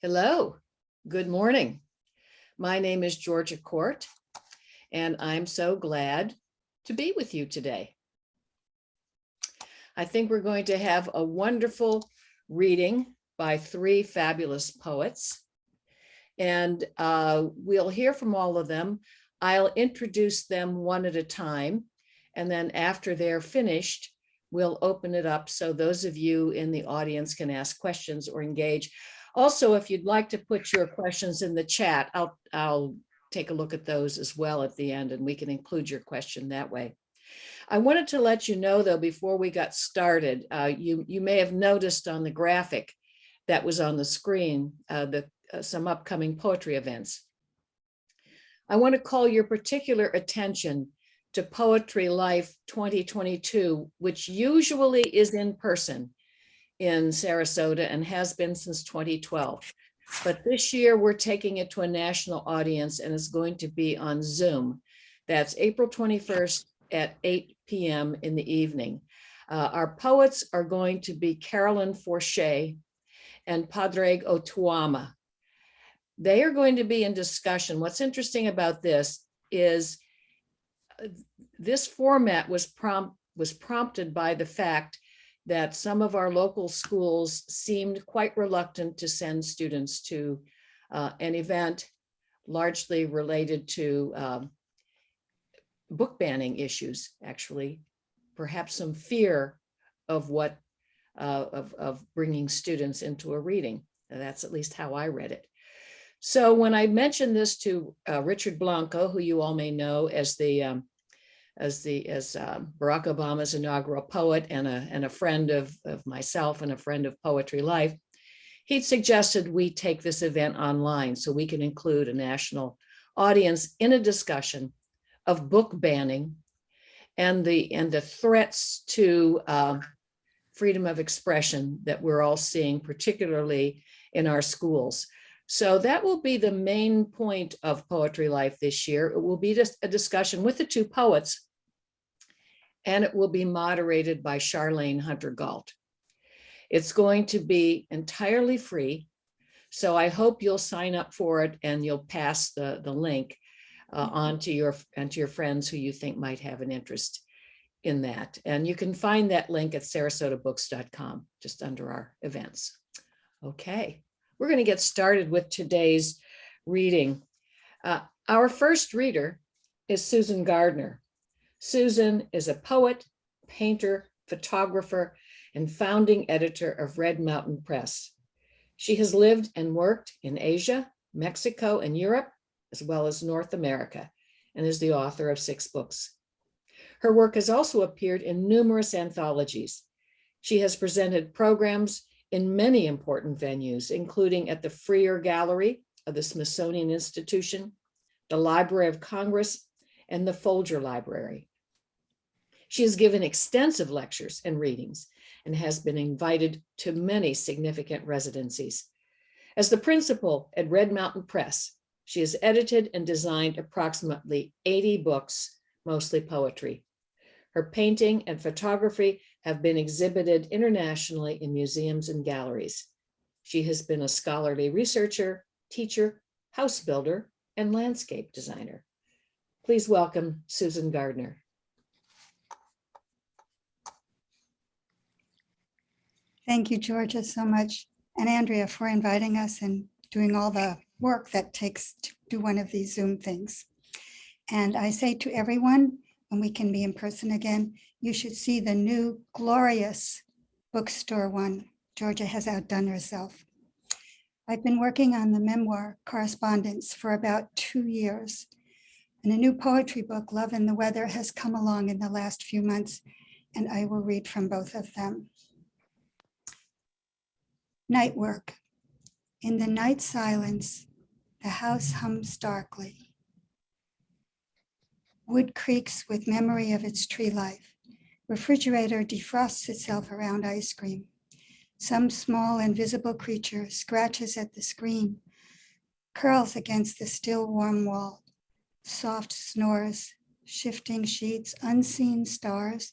Hello, good morning. My name is Georgia Court, and I'm so glad to be with you today. I think we're going to have a wonderful reading by three fabulous poets, and we'll hear from all of them. I'll introduce them one at a time, and then after they're finished, we'll open it up so those of you in the audience can ask questions or engage. Also, if you'd like to put your questions in the chat, I'll take a look at those as well at the end, and we can include your question that way. I wanted to let you know, though, before we got started, you may have noticed on the graphic that was on the screen some upcoming poetry events. I want to call your particular attention to Poetry Life 2022, which usually is in person in Sarasota and has been since 2012. But this year we're taking it to a national audience and it's going to be on Zoom. That's April 21st at 8 p.m. in the evening. Our poets are going to be Carolyn Forche and Padraig Otuama. They are going to be in discussion. What's interesting about this is this format was prompted by the fact that some of our local schools seemed quite reluctant to send students to an event largely related to book banning issues, actually, perhaps some fear of what of bringing students into a reading. And that's at least how I read it. So when I mentioned this to Richard Blanco, who you all may know as Barack Obama's inaugural poet and a friend of myself and a friend of Poetry Life, he'd suggested we take this event online so we can include a national audience in a discussion of book banning and the threats to freedom of expression that we're all seeing, particularly in our schools. So that will be the main point of Poetry Life this year. It will be just a discussion with the two poets, and it will be moderated by Charlene Hunter-Gault. It's going to be entirely free, so I hope you'll sign up for it and you'll pass the link on to your friends who you think might have an interest in that. And you can find that link at sarasota.books.com, just under our events. Okay, we're going to get started with today's reading. Our first reader is Susan Gardner. Susan is a poet, painter, photographer, and founding editor of Red Mountain Press. She has lived and worked in Asia, Mexico, and Europe, as well as North America, and is the author of 6 books. Her work has also appeared in numerous anthologies. She has presented programs in many important venues, including at the Freer Gallery of the Smithsonian Institution, the Library of Congress, and the Folger Library. She has given extensive lectures and readings and has been invited to many significant residencies. As the principal at Red Mountain Press, she has edited and designed approximately 80 books, mostly poetry. Her painting and photography have been exhibited internationally in museums and galleries. She has been a scholarly researcher, teacher, house builder, and landscape designer. Please welcome Susan Gardner. Thank you, Georgia, so much, and Andrea for inviting us and doing all the work that takes to do one of these Zoom things. And I say to everyone, when we can be in person again, you should see the new glorious Bookstore1. Georgia has outdone herself. I've been working on the memoir Correspondence for about 2 years. And a new poetry book, Love and the Weather, has come along in the last few months, and I will read from both of them. Night work. In the night silence, the house hums darkly. Wood creaks with memory of its tree life. Refrigerator defrosts itself around ice cream. Some small invisible creature scratches at the screen, curls against the still warm wall. Soft snores, shifting sheets, unseen stars.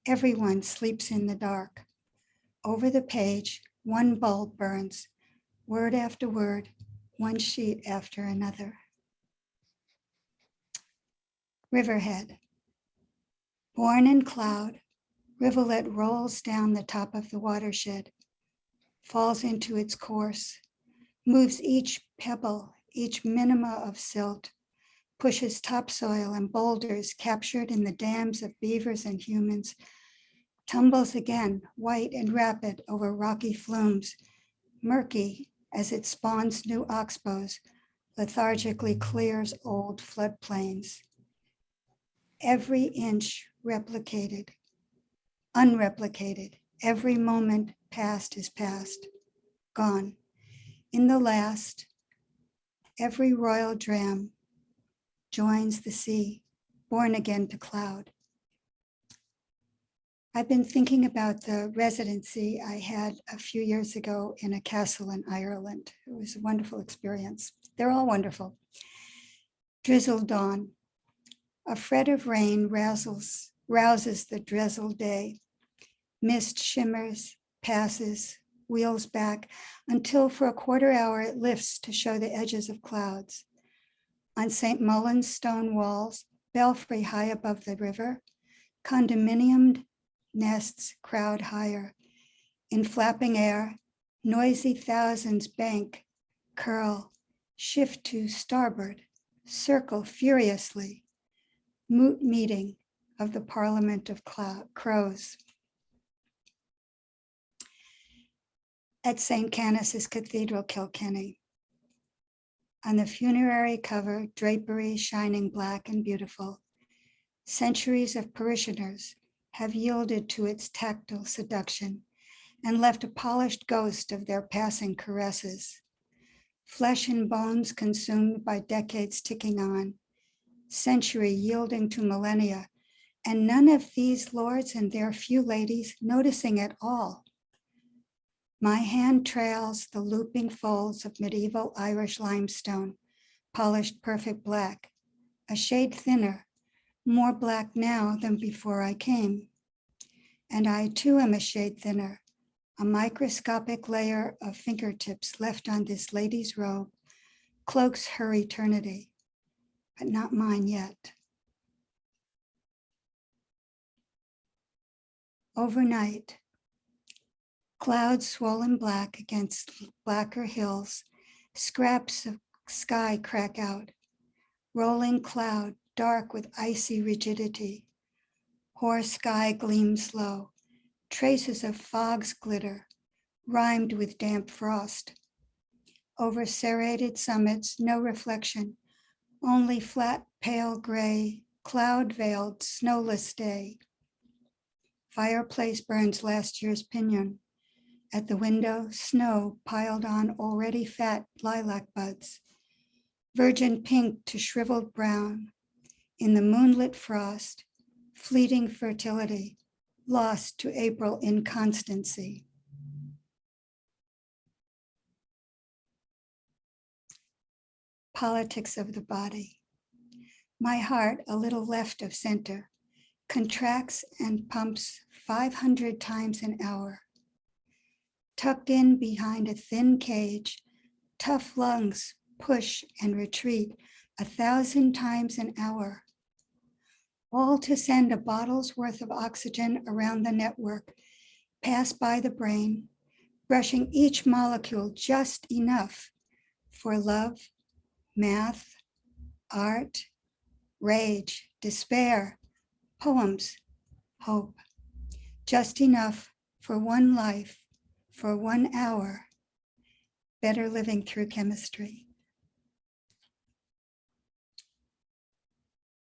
Everyone sleeps in the dark. Over the page, one bulb burns. word after word, one sheet after another. Riverhead. Born in cloud, rivulet rolls down the top of the watershed, falls into its course, moves each pebble, each minima of silt, pushes topsoil and boulders captured in the dams of beavers and humans, tumbles again, white and rapid over rocky flumes, murky as it spawns new oxbows, lethargically clears old floodplains. Every inch replicated, unreplicated, every moment past is past, gone. In the last, every royal dram joins the sea, born again to cloud. I've been thinking about the residency I had a few years ago in a castle in Ireland. It was a wonderful experience. They're all wonderful. Drizzle dawn. A fret of rain rouses the drizzled day. Mist shimmers, passes, wheels back, until for a quarter hour it lifts to show the edges of clouds. On St. Mullen's stone walls, belfry high above the river, condominiumed nests crowd higher. In flapping air, noisy thousands bank, curl, shift to starboard, circle furiously. Moot meeting of the Parliament of Crows. At St. Canice's Cathedral, Kilkenny. On the funerary cover, drapery shining black and beautiful. Centuries of parishioners have yielded to its tactile seduction and left a polished ghost of their passing caresses. Flesh and bones consumed by decades ticking on, century yielding to millennia, and none of these lords and their few ladies noticing at all. My hand trails the looping folds of medieval Irish limestone, polished perfect black, a shade thinner, more black now than before I came. And I too am a shade thinner, a microscopic layer of fingertips left on this lady's robe cloaks her eternity, but not mine yet. Overnight, clouds swollen black against blacker hills, scraps of sky crack out, rolling cloud dark with icy rigidity. Hoar sky gleams low, traces of fogs glitter, rhymed with damp frost. Over serrated summits, no reflection, only flat pale gray, cloud-veiled, snowless day. Fireplace burns last year's pinyon. At the window, snow piled on already fat lilac buds, virgin pink to shriveled brown. In the moonlit frost, fleeting fertility, lost to April inconstancy. Politics of the body. My heart, a little left of center, contracts and pumps 500 times an hour. Tucked in behind a thin cage, tough lungs push and retreat 1,000 times an hour. All to send a bottle's worth of oxygen around the network, pass by the brain, brushing each molecule just enough for love, math, art, rage, despair, poems, hope. Just enough for one life, for 1 hour. Better living through chemistry.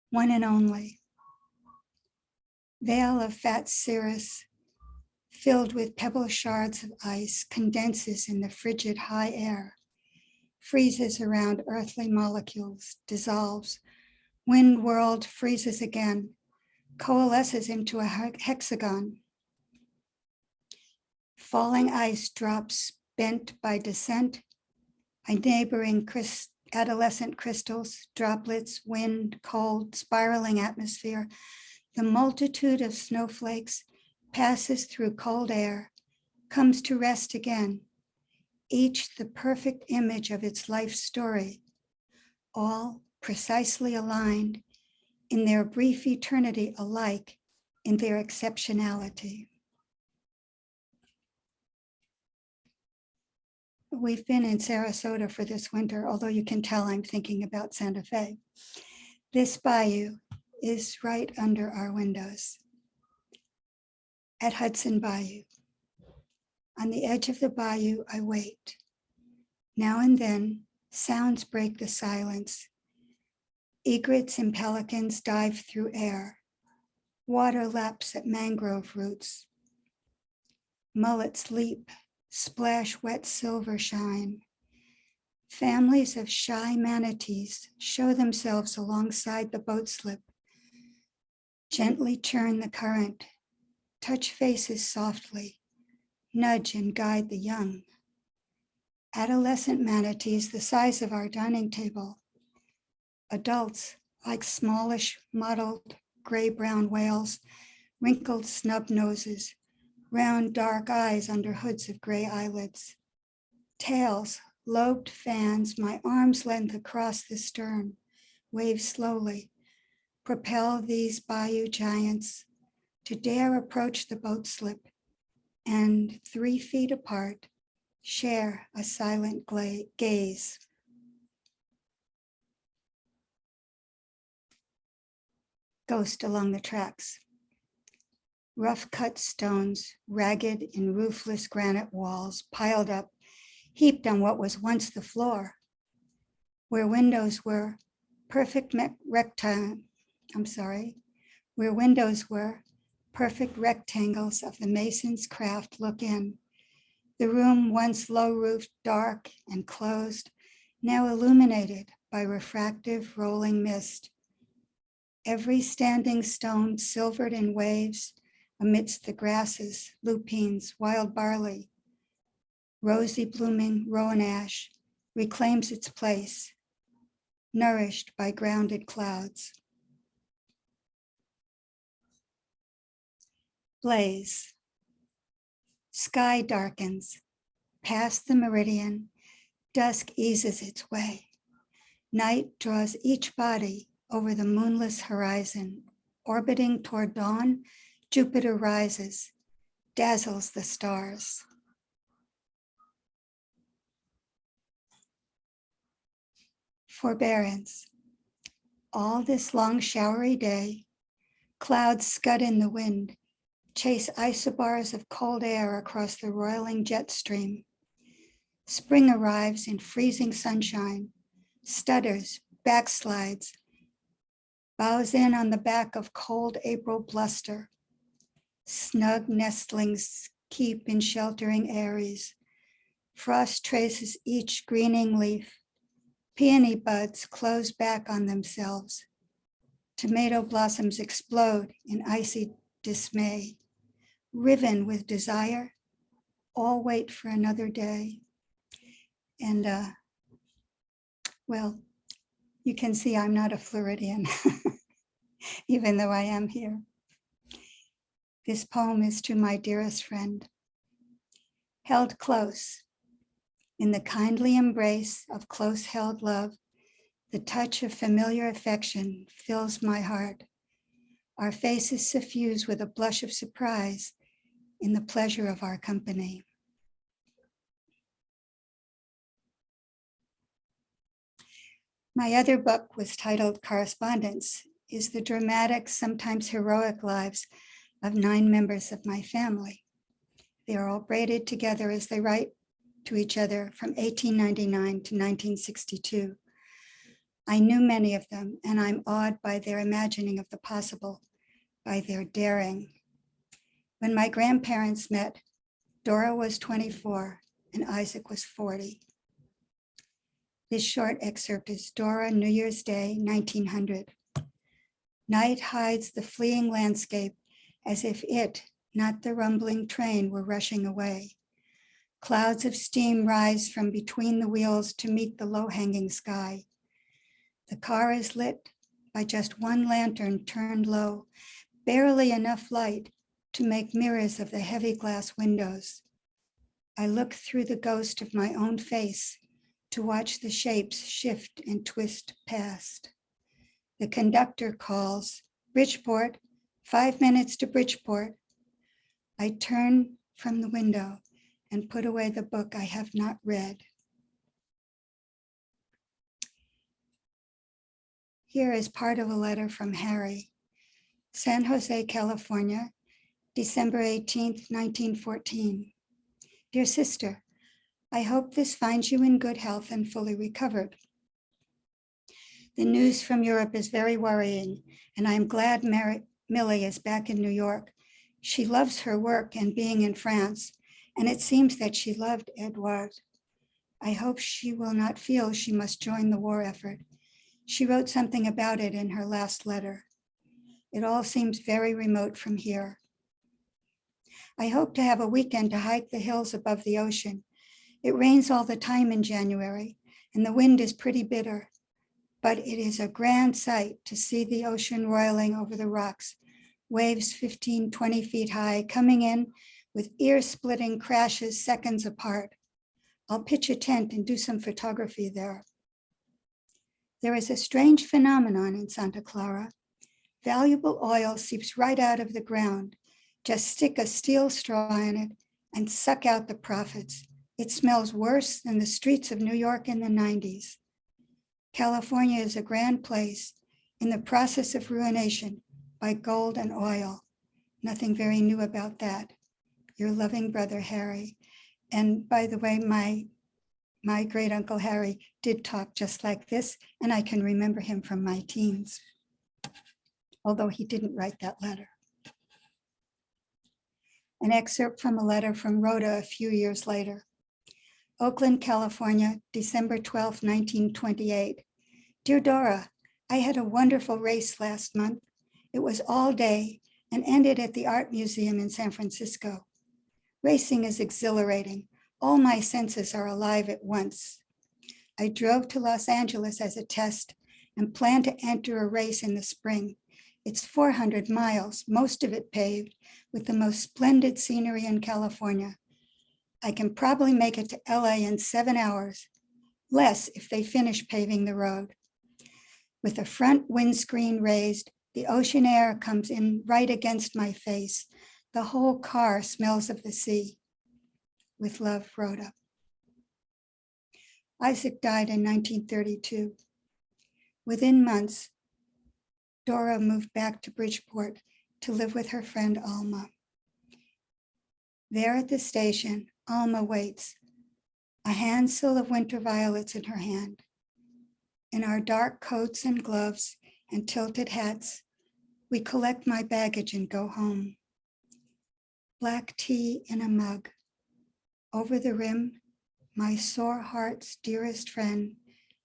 One and only. Veil of fat cirrus, filled with pebble shards of ice, condenses in the frigid high air, freezes around earthly molecules, dissolves, wind whirled, freezes again, coalesces into a hexagon. Falling ice drops bent by descent, by neighboring adolescent crystals, droplets, wind, cold, spiraling atmosphere. The multitude of snowflakes passes through cold air, comes to rest again. each the perfect image of its life story, all precisely aligned in their brief eternity alike in their exceptionality. We've been in Sarasota for this winter, although you can tell I'm thinking about Santa Fe. This bayou is right under our windows at Hudson Bayou. On the edge of the bayou, I wait. Now and then, sounds break the silence. Egrets and pelicans dive through air. Water laps at mangrove roots. Mullets leap, splash wet silver shine. Families of shy manatees show themselves alongside the boat slip. Gently churn the current, touch faces softly, nudge and guide the young. Adolescent manatees the size of our dining table. Adults like smallish mottled gray-brown whales, wrinkled snub noses, round dark eyes under hoods of gray eyelids. Tails, lobed fans, my arm's length across the stern, wave slowly, propel these bayou giants to dare approach the boat slip and 3 feet apart, share a silent gaze. Ghost along the tracks. Rough cut stones, ragged and roofless granite walls piled up, heaped on what was once the floor, where windows were perfect rectangles of the mason's craft look in. The room, once low-roofed, dark and closed, now illuminated by refractive rolling mist. Every standing stone silvered in waves amidst the grasses, lupines, wild barley. Rosy blooming rowan ash reclaims its place, nourished by grounded clouds. Blaze. Sky darkens. Past the meridian, dusk eases its way. Night draws each body over the moonless horizon. Orbiting toward dawn, Jupiter rises, dazzles the stars. Forbearance. All this long showery day, clouds scud in the wind, chase isobars of cold air across the roiling jet stream. Spring arrives in freezing sunshine, stutters, backslides, bows in on the back of cold April bluster. Snug nestlings keep in sheltering eyries. Frost traces each greening leaf. Peony buds close back on themselves. Tomato blossoms explode in icy dismay. Riven with desire, all wait for another day. And well, you can see I'm not a Floridian, even though I am here. This poem is to my dearest friend. Held close, in the kindly embrace of close-held love, the touch of familiar affection fills my heart. Our faces suffuse with a blush of surprise in the pleasure of our company. My other book was titled Correspondence, is the dramatic, sometimes heroic lives of 9 members of my family. They are all braided together as they write to each other from 1899 to 1962. I knew many of them, and I'm awed by their imagining of the possible, by their daring. When my grandparents met, Dora was 24 and Isaac was 40. This short excerpt is Dora, New Year's Day, 1900. Night hides the fleeing landscape as if it, not the rumbling train, were rushing away. Clouds of steam rise from between the wheels to meet the low-hanging sky. The car is lit by just one lantern turned low, barely enough light to make mirrors of the heavy glass windows. I look through the ghost of my own face to watch the shapes shift and twist past. The conductor calls, Bridgeport, 5 minutes to Bridgeport. I turn from the window and put away the book I have not read. Here is part of a letter from Harry. San Jose, California, December 18th, 1914. Dear sister, I hope this finds you in good health and fully recovered. The news from Europe is very worrying, and I am glad Millie is back in New York. She loves her work and being in France, and it seems that she loved Edouard. I hope she will not feel she must join the war effort. She wrote something about it in her last letter. It all seems very remote from here. I hope to have a weekend to hike the hills above the ocean. It rains all the time in January, and the wind is pretty bitter, but it is a grand sight to see the ocean roiling over the rocks, waves 15, 20 feet high, coming in with ear-splitting crashes seconds apart. I'll pitch a tent and do some photography there. There is a strange phenomenon in Santa Clara. Valuable oil seeps right out of the ground. Just stick a steel straw in it and suck out the profits. It smells worse than the streets of New York in the 90s. California is a grand place in the process of ruination by gold and oil. Nothing very new about that. Your loving brother, Harry. And by the way, my great uncle Harry did talk just like this, and I can remember him from my teens, although he didn't write that letter. An excerpt from a letter from Rhoda a few years later. Oakland, California, December 12, 1928. Dear Dora, I had a wonderful race last month. It was all day and ended at the Art Museum in San Francisco. Racing is exhilarating. All my senses are alive at once. I drove to Los Angeles as a test and plan to enter a race in the spring. It's 400 miles, most of it paved, with the most splendid scenery in California. I can probably make it to LA in 7 hours, less if they finish paving the road. With the front windscreen raised, the ocean air comes in right against my face. The whole car smells of the sea. With love, Rhoda. Isaac died in 1932. Within months, Dora moved back to Bridgeport to live with her friend Alma. There at the station, Alma waits, a handful of winter violets in her hand. In our dark coats and gloves and tilted hats, we collect my baggage and go home. Black tea in a mug. Over the rim, my sore heart's dearest friend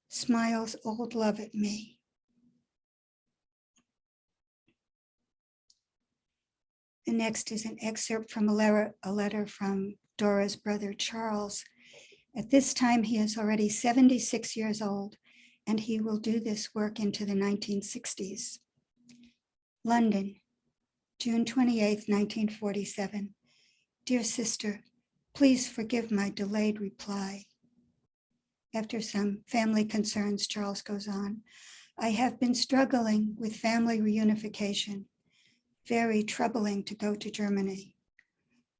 smiles old love at me. The next is an excerpt from a letter from Dora's brother, Charles. At this time, he is already 76 years old, and he will do this work into the 1960s. London, June 28th, 1947. Dear sister, please forgive my delayed reply. After some family concerns, Charles goes on, I have been struggling with family reunification. Very troubling to go to Germany.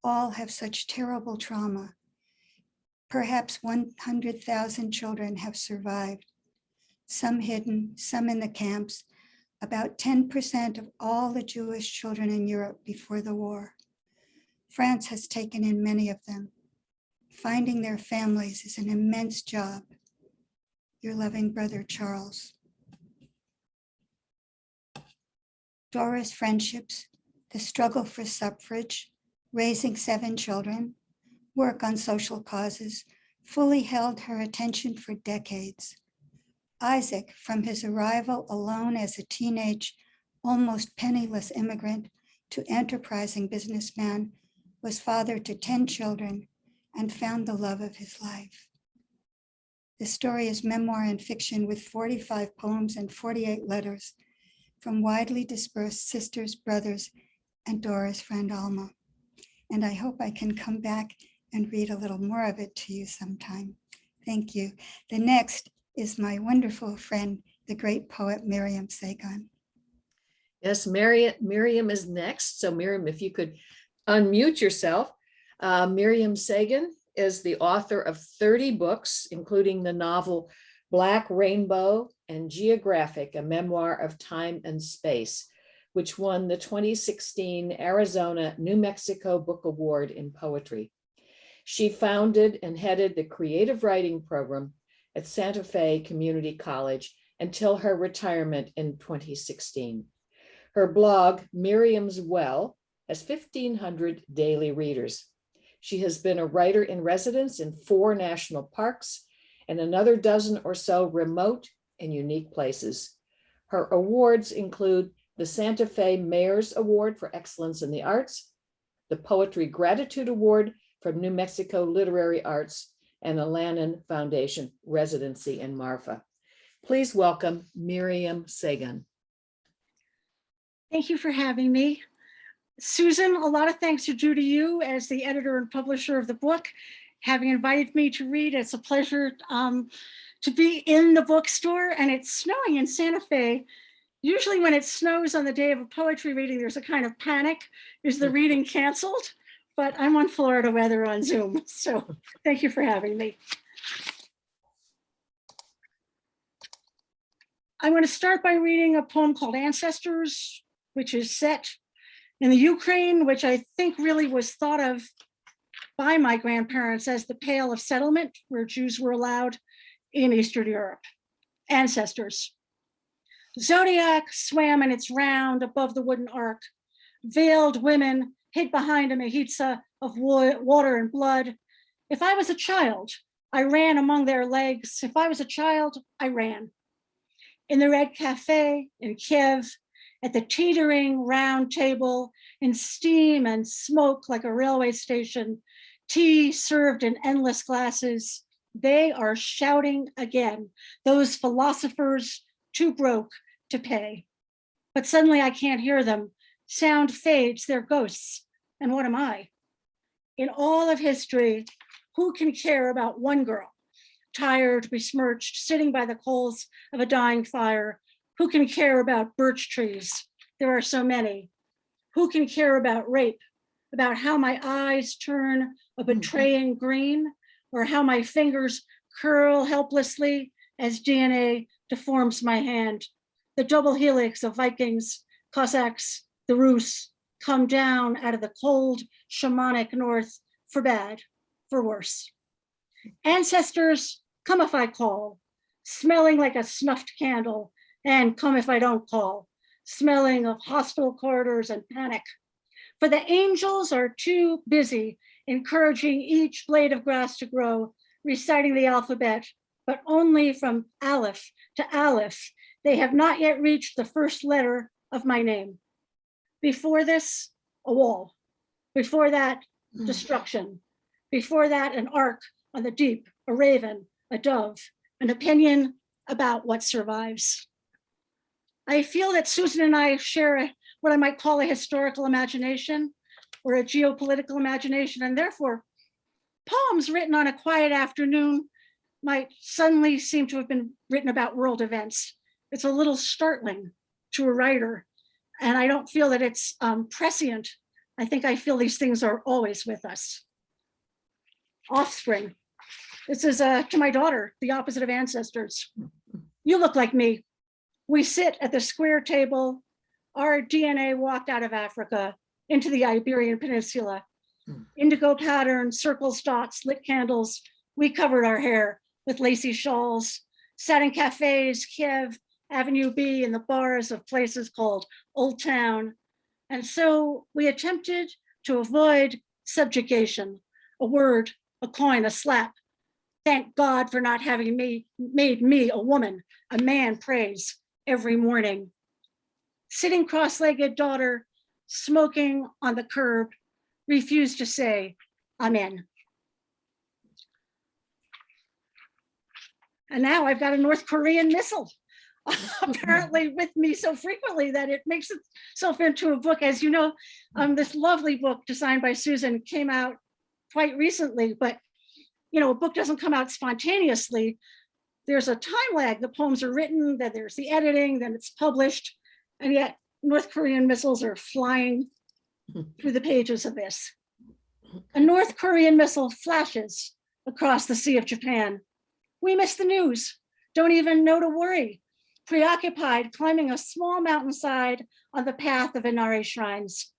All have such terrible trauma. Perhaps 100,000 children have survived, some hidden, some in the camps, about 10% of all the Jewish children in Europe before the war. France has taken in many of them. Finding their families is an immense job. Your loving brother, Charles. Dora's friendships, the struggle for suffrage, raising 7 children, work on social causes, fully held her attention for decades. Isaac, from his arrival alone as a teenage, almost penniless immigrant to enterprising businessman, was father to 10 children and found the love of his life. The story is memoir and fiction with 45 poems and 48 letters from widely dispersed sisters, brothers, and Dora's friend Alma. And I hope I can come back and read a little more of it to you sometime. Thank you. The next is my wonderful friend, the great poet Miriam Sagan. Yes, Miriam is next. So Miriam, if you could unmute yourself. Miriam Sagan is the author of 30 books, including the novel Black Rainbow and Geographic, a memoir of time and space, which won the 2016 Arizona New Mexico Book Award in Poetry. She founded and headed the creative writing program at Santa Fe Community College until her retirement in 2016. Her blog, Miriam's Well, has 1,500 daily readers. She has been a writer in residence in 4 national parks and another dozen or so remote and unique places. Her awards include the Santa Fe Mayor's Award for Excellence in the Arts, the Poetry Gratitude Award from New Mexico Literary Arts, and the Lannan Foundation Residency in Marfa. Please welcome Miriam Sagan. Thank you for having me. Susan, a lot of thanks are due to you as the editor and publisher of the book, having invited me to read. It's a pleasure to be in the bookstore, and it's snowing in Santa Fe. Usually when it snows on the day of a poetry reading, there's a kind of panic. Is the reading canceled? But I'm on Florida weather on Zoom, so thank you for having me. I'm going to start by reading a poem called Ancestors, which is set in the Ukraine, which I think really was thought of by my grandparents as the Pale of Settlement, where Jews were allowed in Eastern Europe. Ancestors. Zodiac swam in its round above the wooden ark. Veiled women hid behind a mechitza of water and blood. If I was a child, I ran among their legs. If I was a child, I ran. In the Red Cafe in Kiev, at the teetering round table, in steam and smoke like a railway station, tea served in endless glasses, they are shouting again, those philosophers too broke to pay. But suddenly I can't hear them. Sound fades, they're ghosts. And what am I? In all of history, who can care about one girl, tired, besmirched, sitting by the coals of a dying fire? Who can care about birch trees? There are so many. Who can care about rape, about how my eyes turn a betraying green, or how my fingers curl helplessly as DNA deforms my hand? The double helix of Vikings, Cossacks, the Rus come down out of the cold shamanic north for bad, for worse. Ancestors, come if I call, smelling like a snuffed candle, and come if I don't call, smelling of hostile corridors and panic. For the angels are too busy encouraging each blade of grass to grow, reciting the alphabet, but only from Aleph to Aleph. They have not yet reached the first letter of my name. Before this, a wall. Before that, destruction. Before that, an ark on the deep, a raven, a dove, an opinion about what survives. I feel that Susan and I share what I might call a historical imagination or a geopolitical imagination, and therefore poems written on a quiet afternoon might suddenly seem to have been written about world events. It's a little startling to a writer, and I don't feel that it's prescient. I think I feel these things are always with us. Offspring. This is to my daughter, the opposite of ancestors. You look like me. We sit at the square table. Our DNA walked out of Africa into the Iberian Peninsula. Indigo patterns, circles, dots, lit candles. We covered our hair with lacy shawls, sat in cafes, Kiev, Avenue B, and the bars of places called Old Town. And so we attempted to avoid subjugation, a word, a coin, a slap. Thank God for not having made me a woman, a man prays every morning. Sitting cross-legged daughter, smoking on the curb, refused to say, amen. And now I've got a North Korean missile apparently with me so frequently that it makes itself into a book. As you know, this lovely book designed by Susan came out quite recently, but you know, a book doesn't come out spontaneously. There's a time lag. The poems are written, then there's the editing, then it's published, and yet North Korean missiles are flying through the pages of this. A North Korean missile flashes across the Sea of Japan. We miss the news, don't even know to worry, preoccupied climbing a small mountainside on the path of Inari shrines.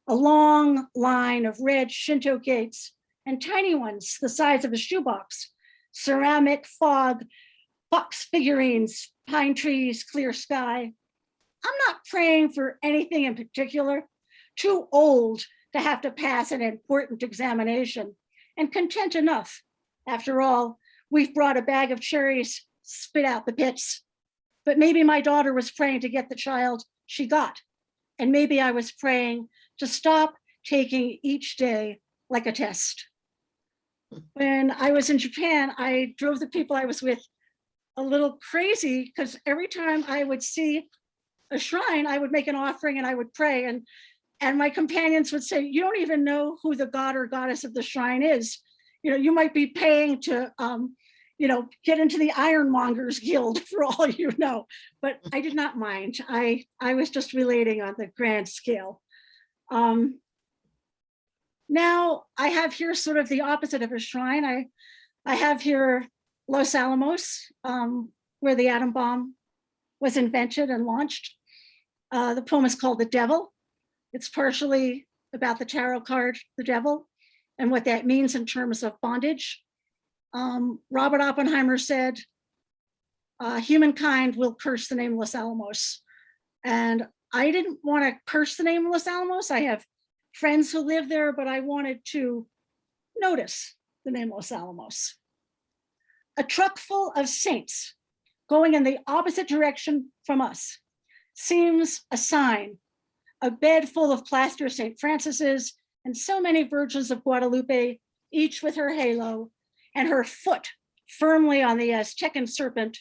A long line of red Shinto gates and tiny ones the size of a shoebox, ceramic fog, box figurines, pine trees, clear sky. I'm not praying for anything in particular, too old to have to pass an important examination, and content enough. After all, we've brought a bag of cherries, spit out the pits. But maybe my daughter was praying to get the child she got. And maybe I was praying to stop taking each day like a test. When I was in Japan, I drove the people I was with a little crazy because every time I would see a shrine, I would make an offering and I would pray. And my companions would say, you don't even know who the god or goddess of the shrine is. You know, you might be paying to, you know, get into the Ironmongers Guild for all you know. But I did not mind. I was just relating on the grand scale. Now I have here sort of the opposite of a shrine. I have here Los Alamos, where the atom bomb was invented and launched. The poem is called The Devil. It's partially about the tarot card, the devil, and what that means in terms of bondage. Robert Oppenheimer said, humankind will curse the name Los Alamos. And I didn't want to curse the name Los Alamos. I have friends who live there, but I wanted to notice the name Los Alamos. A truck full of saints going in the opposite direction from us seems a sign. A bed full of plaster St. Francis's and so many Virgins of Guadalupe, each with her halo and her foot firmly on the Aztecan serpent.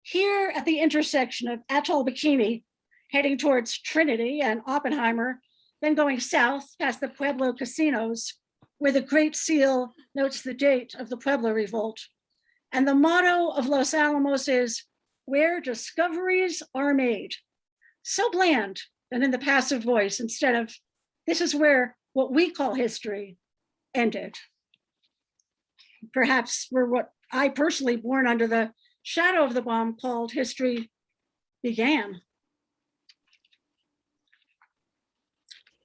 Here at the intersection of Atoll Bikini, heading towards Trinity and Oppenheimer, then going south past the Pueblo casinos, where the Great Seal notes the date of the Pueblo Revolt. And the motto of Los Alamos is, where discoveries are made. So bland and in the passive voice, instead of, this is where what we call history ended. Perhaps we're what I personally, born under the shadow of the bomb, called history began.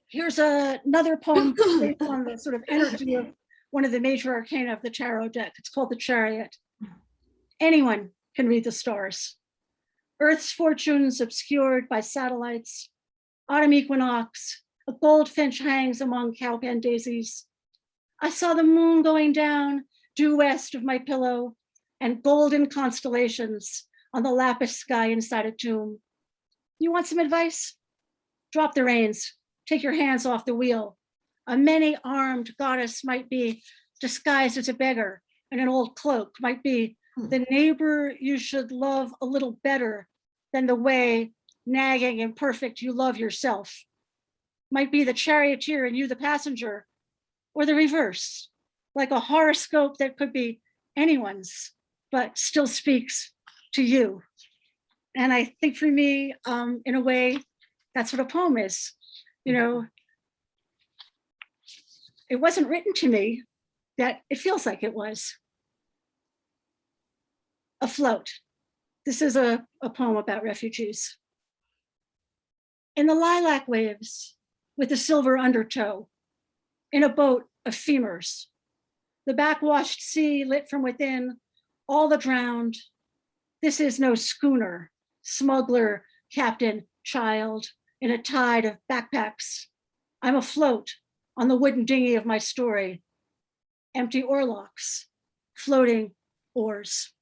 Here's another poem based on the sort of energy of one of the major arcana of the tarot deck. It's called the Chariot. Anyone can read the stars. Earth's fortunes obscured by satellites, autumn equinox, a goldfinch hangs among cowpen daisies. I saw the moon going down due west of my pillow and golden constellations on the lapis sky inside a tomb. You want some advice? Drop the reins, take your hands off the wheel. A many-armed goddess might be disguised as a beggar, and an old cloak might be the neighbor you should love a little better than the way, nagging and perfect, you love yourself. Might be the charioteer and you the passenger, or the reverse, like a horoscope that could be anyone's, but still speaks to you. And I think for me, in a way, that's what a poem is. You know, it wasn't written to me, that it feels like it was. Afloat. This is a poem about refugees. In the lilac waves with the silver undertow, in a boat of femurs, the backwashed sea lit from within, all the drowned. This is no schooner, smuggler, captain, child, in a tide of backpacks. I'm afloat on the wooden dinghy of my story, empty oarlocks, floating oars.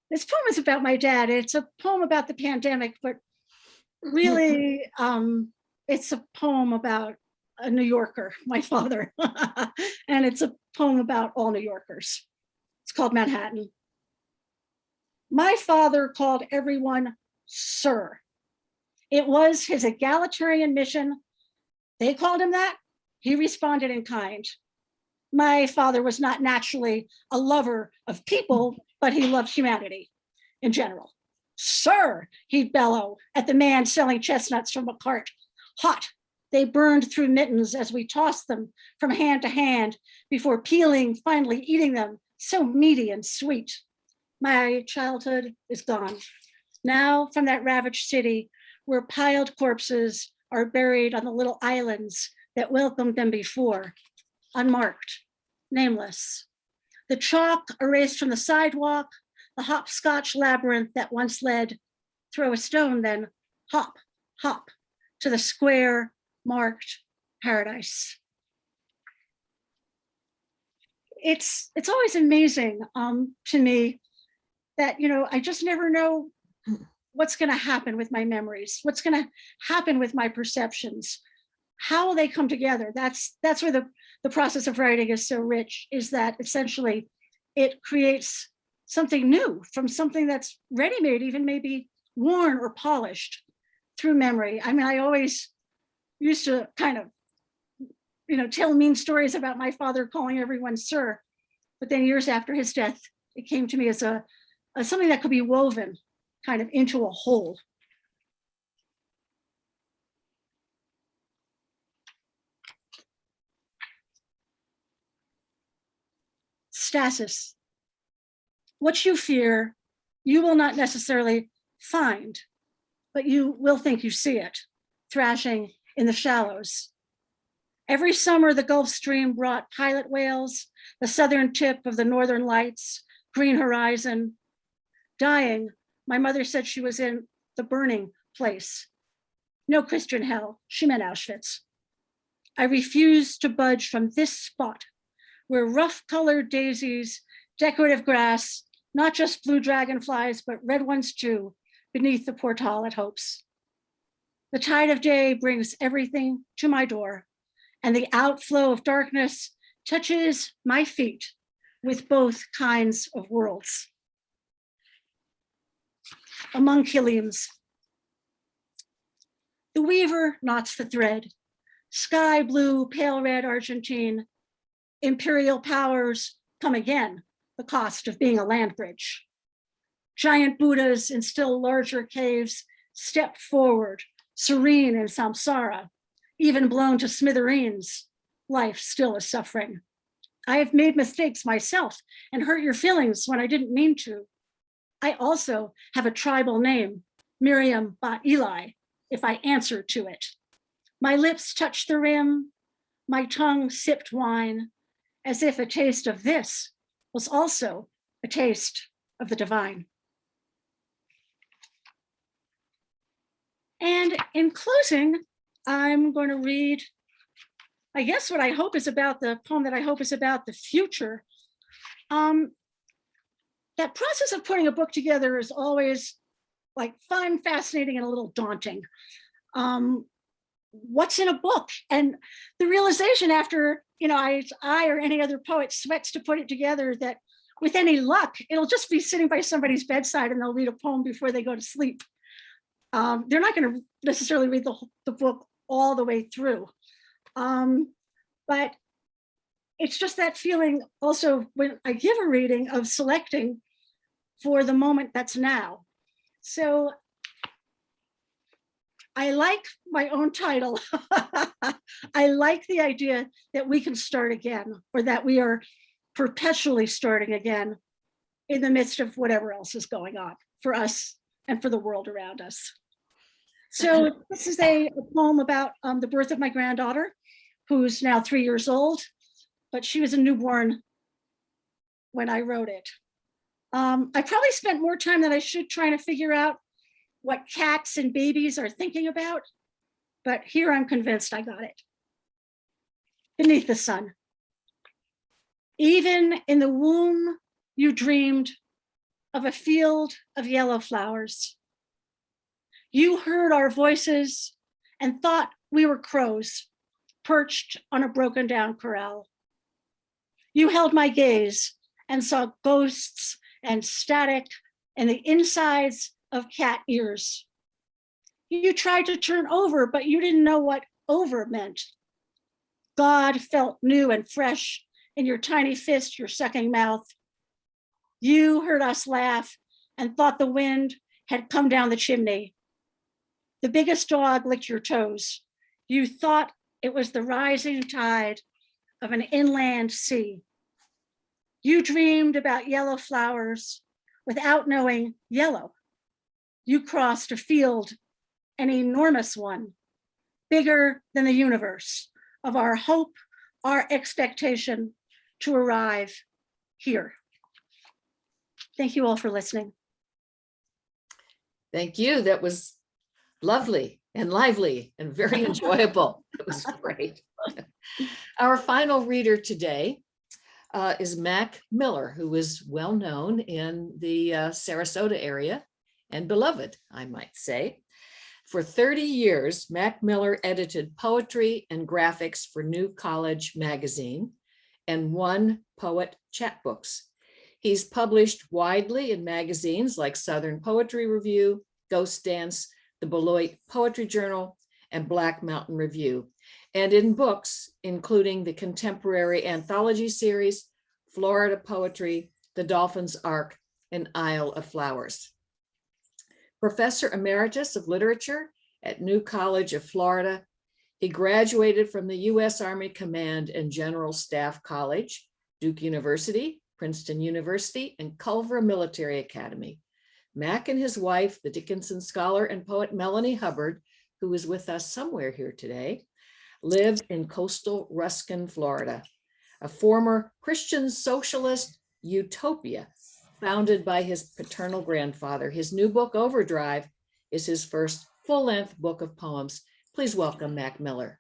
This poem is about my dad. It's a poem about the pandemic, but really, it's a poem about a New Yorker, my father. And it's a poem about all New Yorkers. It's called Manhattan. My father called everyone sir. It was his egalitarian mission. They called him that. He responded in kind. My father was not naturally a lover of people, but he loved humanity in general. Sir, he'd bellow at the man selling chestnuts from a cart. Hot, they burned through mittens as we tossed them from hand to hand before peeling, finally eating them, so meaty and sweet. My childhood is gone. Now from that ravaged city where piled corpses are buried on the little islands that welcomed them before, unmarked, nameless. The chalk erased from the sidewalk, the hopscotch labyrinth that once led, throw a stone, then hop, hop to the square marked paradise. It's always amazing to me that, I just never know what's going to happen with my memories, what's going to happen with my perceptions, how they come together. That's where the process of writing is so rich, is that essentially it creates something new from something that's ready-made, even maybe worn or polished through memory. I mean, I always used to kind of, tell mean stories about my father calling everyone sir, but then years after his death, it came to me as something that could be woven kind of into a whole. Stasis. What you fear, you will not necessarily find, but you will think you see it, thrashing in the shallows. Every summer, the Gulf Stream brought pilot whales, the southern tip of the northern lights, green horizon. Dying, my mother said she was in the burning place. No Christian hell, she meant Auschwitz. I refused to budge from this spot where rough-colored daisies, decorative grass, not just blue dragonflies, but red ones too, beneath the portal at Hope's. The tide of day brings everything to my door, and the outflow of darkness touches my feet with both kinds of worlds. Among Kilims, the weaver knots the thread. Sky blue, pale red Argentine. Imperial powers come again, the cost of being a land bridge. Giant Buddhas in still larger caves step forward, serene in samsara, even blown to smithereens. Life still is suffering. I have made mistakes myself and hurt your feelings when I didn't mean to. I also have a tribal name, Miriam Eli, if I answer to it. My lips touched the rim, my tongue sipped wine, as if a taste of this was also a taste of the divine. And in closing, I'm going to read, I guess, what I hope is about the poem that I hope is about the future. That process of putting a book together is always like fun, fascinating, and a little daunting. What's in a book? And the realization after, I or any other poet sweats to put it together, that with any luck, it'll just be sitting by somebody's bedside and they'll read a poem before they go to sleep. They're not going to necessarily read the book all the way through. But it's just that feeling also when I give a reading of selecting for the moment that's now. So I like my own title. I like the idea that we can start again, or that we are perpetually starting again in the midst of whatever else is going on for us and for the world around us. So this is a poem about the birth of my granddaughter, who's now 3 years old, but she was a newborn when I wrote it. I probably spent more time than I should trying to figure out what cats and babies are thinking about, but here I'm convinced I got it. Beneath the sun. Even in the womb, you dreamed of a field of yellow flowers. You heard our voices and thought we were crows perched on a broken down corral. You held my gaze and saw ghosts and static and the insides of cat ears. You tried to turn over, but you didn't know what over meant. God felt new and fresh in your tiny fist, your sucking mouth. You heard us laugh and thought the wind had come down the chimney. The biggest dog licked your toes. You thought it was the rising tide of an inland sea. You dreamed about yellow flowers without knowing yellow. You crossed a field, an enormous one, bigger than the universe, of our hope, our expectation to arrive here. Thank you all for listening. Thank you. That was lovely and lively and very enjoyable. It was great. Our final reader today is Mac Miller, who is well known in the Sarasota area and beloved, I might say. For 30 years, Mac Miller edited poetry and graphics for New College magazine and won poet chapbooks. He's published widely in magazines like Southern Poetry Review, Ghost Dance, the Beloit Poetry Journal, and Black Mountain Review, and in books, including the contemporary anthology series, Florida Poetry, The Dolphin's Ark, and Isle of Flowers. Professor Emeritus of Literature at New College of Florida, he graduated from the U.S. Army Command and General Staff College, Duke University, Princeton University, and Culver Military Academy. Mac and his wife, the Dickinson scholar and poet Melanie Hubbard, who is with us somewhere here today, live in coastal Ruskin, Florida, a former Christian socialist utopia founded by his paternal grandfather. His new book, Overdrive, is his first full-length book of poems. Please welcome Mac Miller.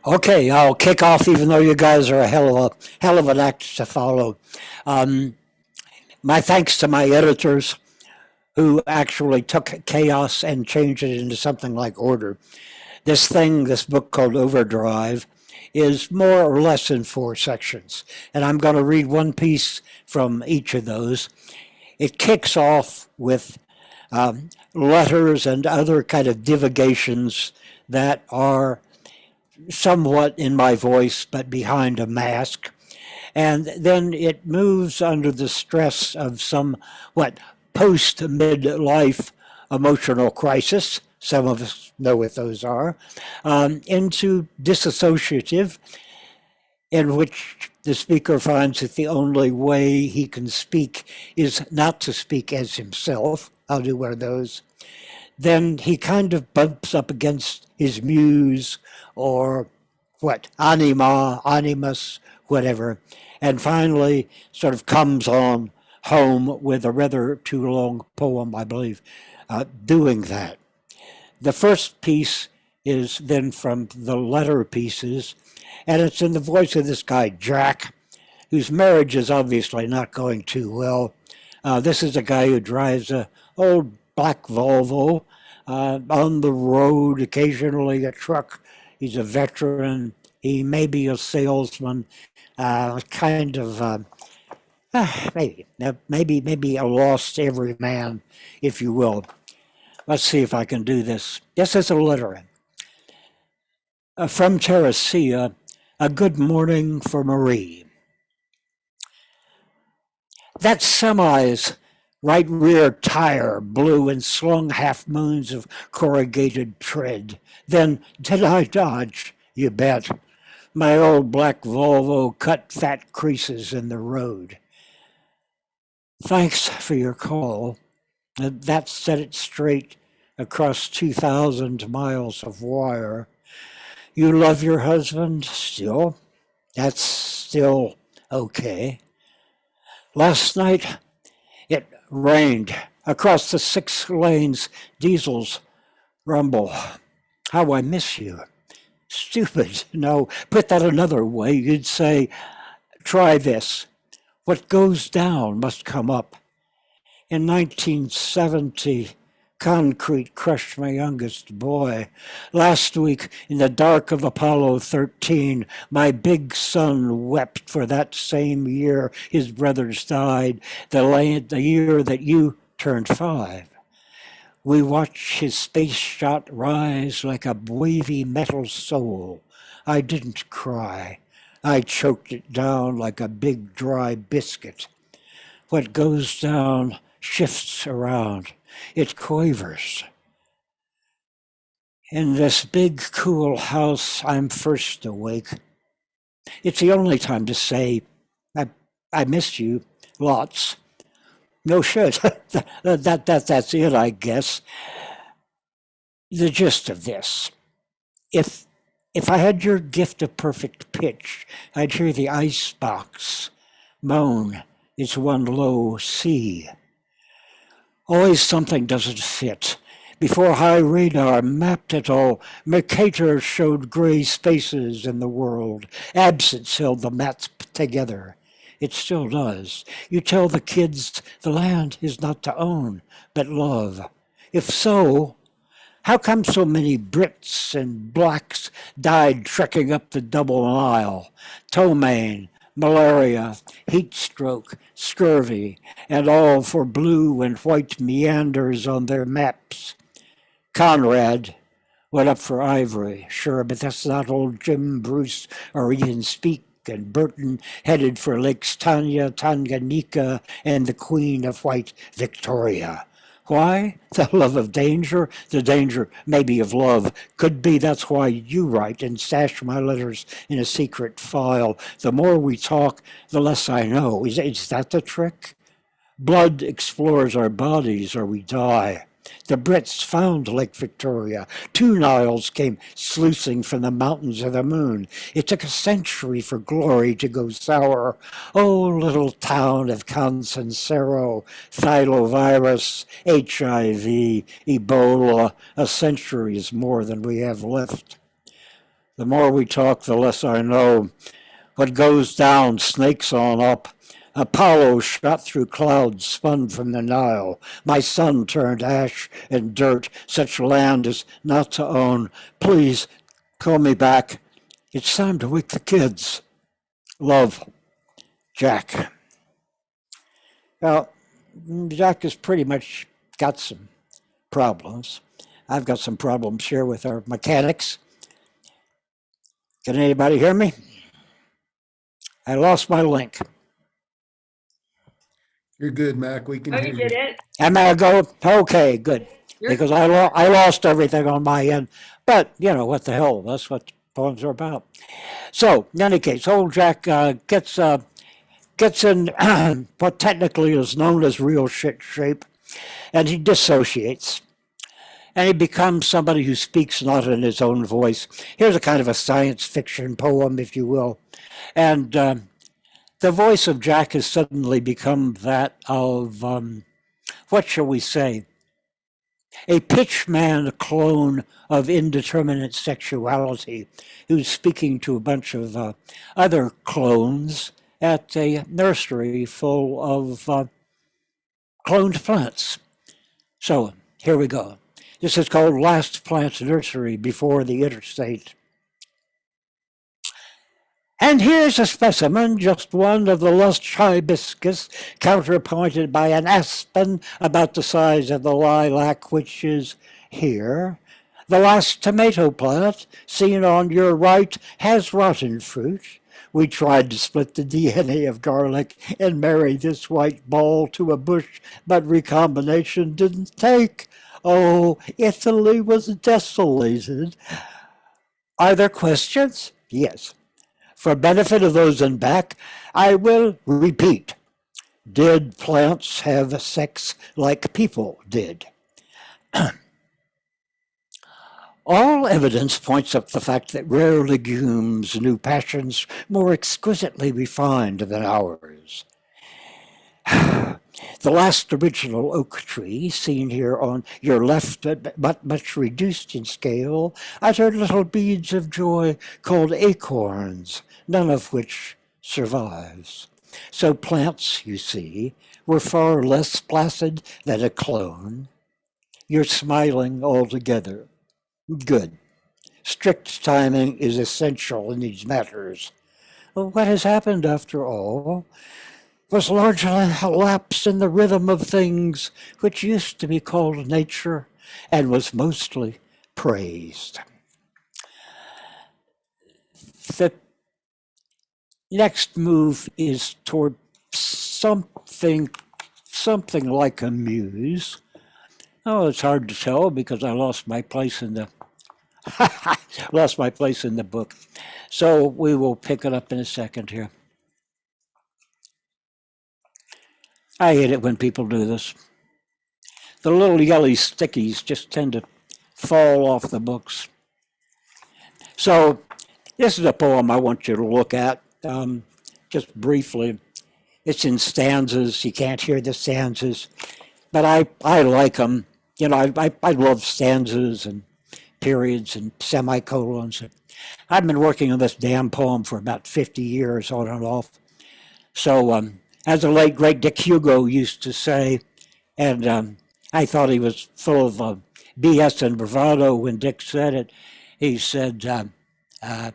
Okay, I'll kick off, even though you guys are a hell of an act to follow. My thanks to my editors who actually took chaos and changed it into something like order. This book called Overdrive, is more or less in 4 sections. And I'm going to read one piece from each of those. It kicks off with letters and other kind of divagations that are somewhat in my voice, but behind a mask. And then it moves under the stress of some, post-midlife emotional crisis. Some of us know what those are, into disassociative, in which the speaker finds that the only way he can speak is not to speak as himself. I'll do one of those. Then he kind of bumps up against his muse, or anima, animus, whatever, and finally sort of comes on home with a rather too long poem, I believe, doing that. The first piece is then from the letter pieces, and it's in the voice of this guy, Jack, whose marriage is obviously not going too well. This is a guy who drives a old black Volvo, on the road, occasionally a truck. He's a veteran. He may be a salesman, maybe a lost everyman, if you will. Let's see if I can do this. This is a letter. From Teresia, a good morning for Marie. That semi's right rear tire blew and slung half moons of corrugated tread. Then did I dodge? You bet. My old black Volvo cut fat creases in the road. Thanks for your call. That set it straight across 2,000 miles of wire. You love your husband still? That's still okay. Last night, it rained across the 6 lanes, diesels rumble. How I miss you. Stupid. No, put that another way. You'd say, try this. What goes down must come up. In 1970, Concrete crushed my youngest boy. Last week, in the dark of Apollo 13, my big son wept for that same year his brothers died, the year that you turned 5. We watched his space shot rise like a wavy metal soul. I didn't cry. I choked it down like a big dry biscuit. What goes down shifts around. It quavers. In this big, cool house, I'm first awake. It's the only time to say, I miss you, lots. No shit. That's it, I guess. The gist of this. If I had your gift of perfect pitch, I'd hear the icebox moan its one low C. Always something doesn't fit. Before high radar mapped it all, McA showed gray spaces in the world. Absence held the map together. It still does. You tell the kids the land is not to own, but love. If so, how come so many Brits and blacks died trekking up the Double Nile? Ptomaine, malaria, heat stroke, scurvy, and all for blue and white meanders on their maps. Conrad went up for ivory, sure, but that's not old Jim Bruce or Ian Speak, and Burton headed for Lakes Tanya, Tanganyika, and the Queen of White Victoria. Why? The love of danger? The danger, maybe, of love. Could be that's why you write and stash my letters in a secret file. The more we talk, the less I know. Is that the trick? Blood explores our bodies or we die. The Brits found Lake Victoria. 2 Niles came sluicing from the mountains of the moon. It took a century for glory to go sour. Oh, little town of Concencero, thylovirus, HIV, Ebola. A century is more than we have left. The more we talk, the less I know. What goes down snakes on up. Apollo shot through clouds spun from the Nile. My son turned ash and dirt. Such land is not to own. Please, call me back. It's time to wake the kids. Love, Jack. Well, Jack has pretty much got some problems. I've got some problems here with our mechanics. Can anybody hear me? I lost my link. You're good, Mac. We can Oh, hear you you. did it. Am I go? Okay, good. You're- Because I lost everything on my end. But, you know, what the hell? That's what poems are about. So, in any case, old Jack gets in what technically is known as real shit shape, and he dissociates. And he becomes somebody who speaks not in his own voice. Here's a kind of a science fiction poem, if you will. And the voice of Jack has suddenly become that of, what shall we say, a pitchman clone of indeterminate sexuality who's speaking to a bunch of other clones at a nursery full of cloned plants. So here we go. This is called Last Plant Nursery Before the Interstate. And here's a specimen, just one of the lush hibiscus, counterpointed by an aspen about the size of the lilac, which is here. The last tomato plant, seen on your right, has rotten fruit. We tried to split the DNA of garlic and marry this white ball to a bush, but recombination didn't take. Oh, Italy was desolated. Are there questions? Yes. For benefit of those in back, I will repeat. Did plants have sex like people did? All evidence points up the fact that rare legumes knew passions more exquisitely refined than ours. The last original oak tree, seen here on your left, but much reduced in scale, uttered little beads of joy called acorns, none of which survives. So plants, you see, were far less placid than a clone. You're smiling altogether. Good. Strict timing is essential in these matters. Well, what has happened, after all, was largely a lapse in the rhythm of things which used to be called nature and was mostly praised. The next move is toward something like a muse. Oh, it's hard to tell because I lost my place in the book. So we will pick it up in a second here. I hate it when people do this. The little yellow stickies just tend to fall off the books. So this is a poem I want you to look at, just briefly. It's in stanzas. You can't hear the stanzas, but I like them. You know, I love stanzas and periods and semicolons. I've been working on this damn poem for about 50 years on and off. So as the late, great Dick Hugo used to say, and I thought he was full of BS and bravado when Dick said it, he said, oh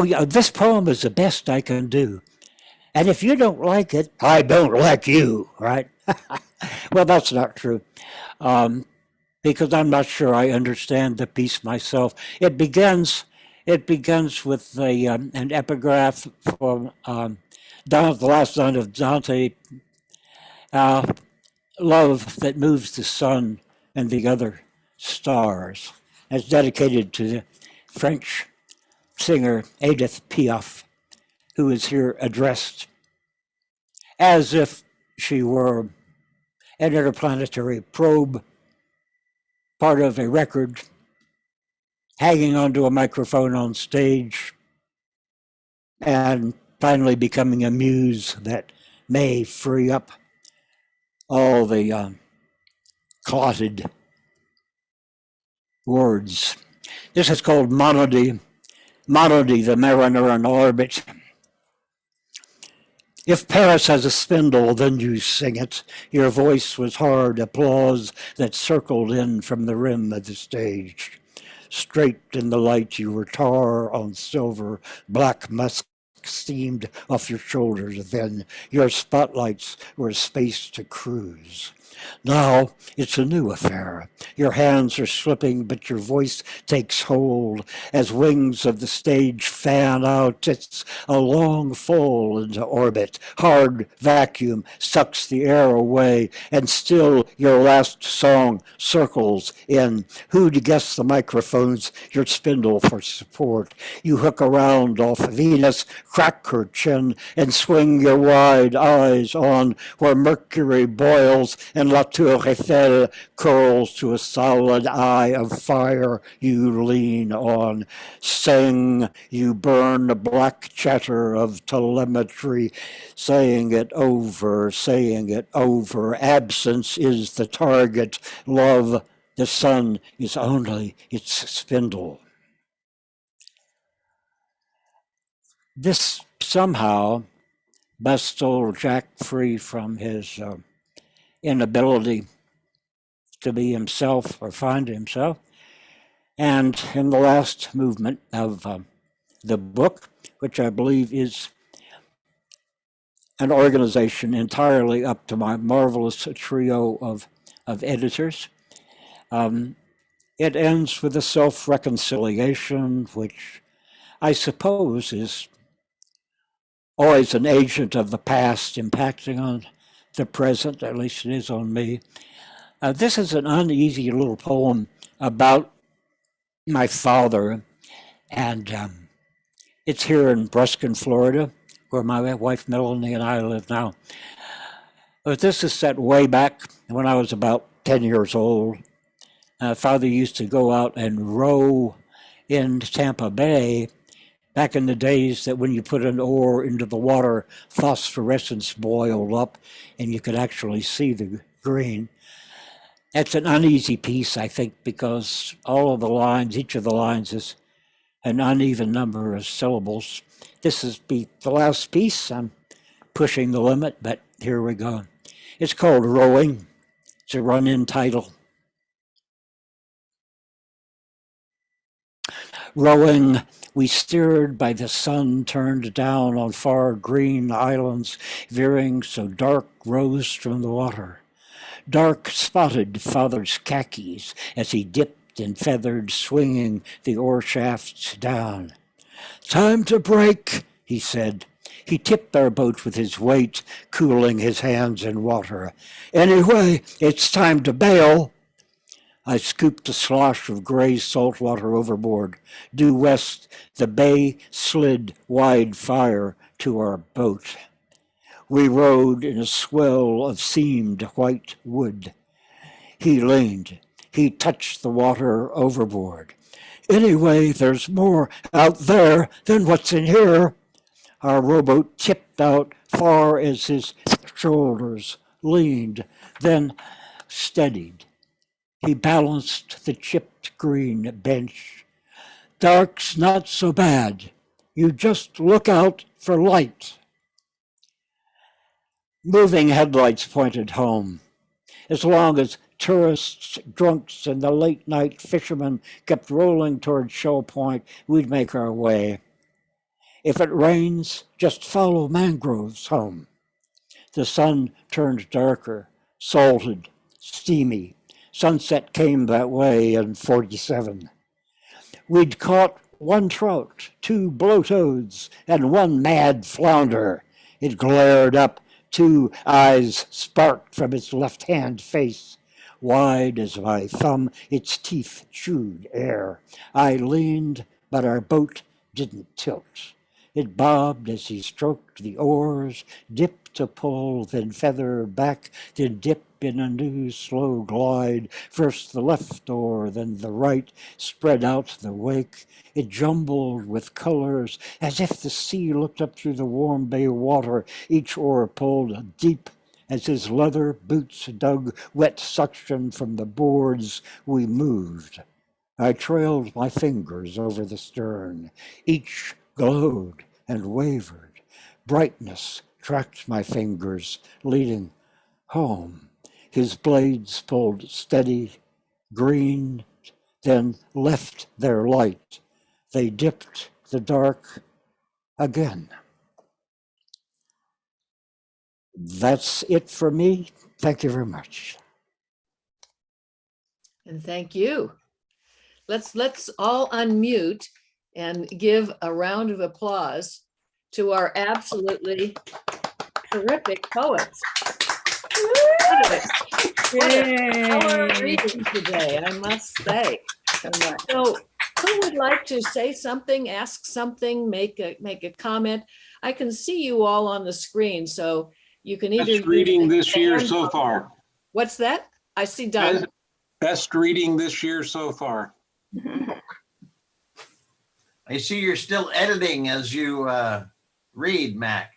yeah, this poem is the best I can do. And if you don't like it, I don't like you, right? Well, that's not true. Because I'm not sure I understand the piece myself. It begins with an epigraph from the last line of Dante, love that moves the sun and the other stars. It's dedicated to the French singer Edith Piaf, who is here addressed as if she were an interplanetary probe, part of a record, hanging onto a microphone on stage, and finally becoming a muse that may free up all the clotted words. This is called Monody, the mariner in orbit. If Paris has a spindle, then you sing it. Your voice was hard applause that circled in from the rim of the stage. Straight in the light you were tar on silver, black musk steamed off your shoulders then. Your spotlights were a space to cruise. Now it's a new affair. Your hands are slipping, but your voice takes hold as wings of the stage fan out. It's a long fall into orbit. Hard vacuum sucks the air away, and still your last song circles in. Who'd guess the microphone's your spindle for support? You hook around off Venus, crack her chin, and swing your wide eyes on where Mercury boils and La Tour Eiffel curls to a solid eye of fire you lean on. Sing, you burn the black chatter of telemetry, saying it over. Absence is the target. Love, the sun, is only its spindle. This somehow busts old Jack free from his inability to be himself or find himself. And in the last movement of the book, which I believe is an organization entirely up to my marvelous trio of editors, it ends with a self-reconciliation, which I suppose is always an agent of the past impacting on the present, at least it is on me. This is an uneasy little poem about my father, and it's here in Bruskin, Florida, where my wife Melanie and I live now. But this is set way back when I was about 10 years old. Father used to go out and row in Tampa Bay back in the days that when you put an oar into the water, phosphorescence boiled up and you could actually see the green. That's an uneasy piece, I think, because all of the lines, each of the lines is an uneven number of syllables. This is the last piece. I'm pushing the limit, but here we go. It's called Rowing. It's a run-in title. Rowing, we steered by the sun turned down on far green islands, veering so dark rose from the water. Dark spotted father's khakis as he dipped and feathered, swinging the oar shafts down. Time to break, he said. He tipped our boat with his weight, cooling his hands in water. Anyway, it's time to bail. I scooped a slosh of gray salt water overboard. Due west, the bay slid wide fire to our boat. We rode in a swell of seamed white wood. He leaned. He touched the water overboard. Anyway, there's more out there than what's in here. Our rowboat tipped out far as his shoulders leaned, then steadied. He balanced the chipped green bench. Dark's not so bad. You just look out for light. Moving headlights pointed home. As long as tourists, drunks, and the late-night fishermen kept rolling toward Shell Point, we'd make our way. If it rains, just follow mangroves home. The sun turned darker, salted, steamy. Sunset came that way in 47. We'd caught one trout, 2 blow-toads, and 1 mad flounder. It glared up, 2 eyes sparked from its left-hand face. Wide as my thumb, its teeth chewed air. I leaned, but our boat didn't tilt. It bobbed as he stroked the oars, dipped to pull, then feather back, then dip in a new slow glide. First the left oar, then the right, spread out the wake. It jumbled with colors, as if the sea looked up through the warm bay water. Each oar pulled deep as his leather boots dug wet suction from the boards. We moved. I trailed my fingers over the stern. Each glowed and wavered. Brightness tracked my fingers, leading home. His blades pulled steady, green, then left their light. They dipped the dark again. That's it for me. Thank you very much. And thank you. Let's all unmute and give a round of applause to our absolutely terrific poets. What a stellar reading today, I must say. So who would like to say something, ask something, make a comment? I can see you all on the screen, so you can either Best reading use the this year hand so button. far. What's that? I see Doug. Best reading this year so far. I see you're still editing as you read, Mac.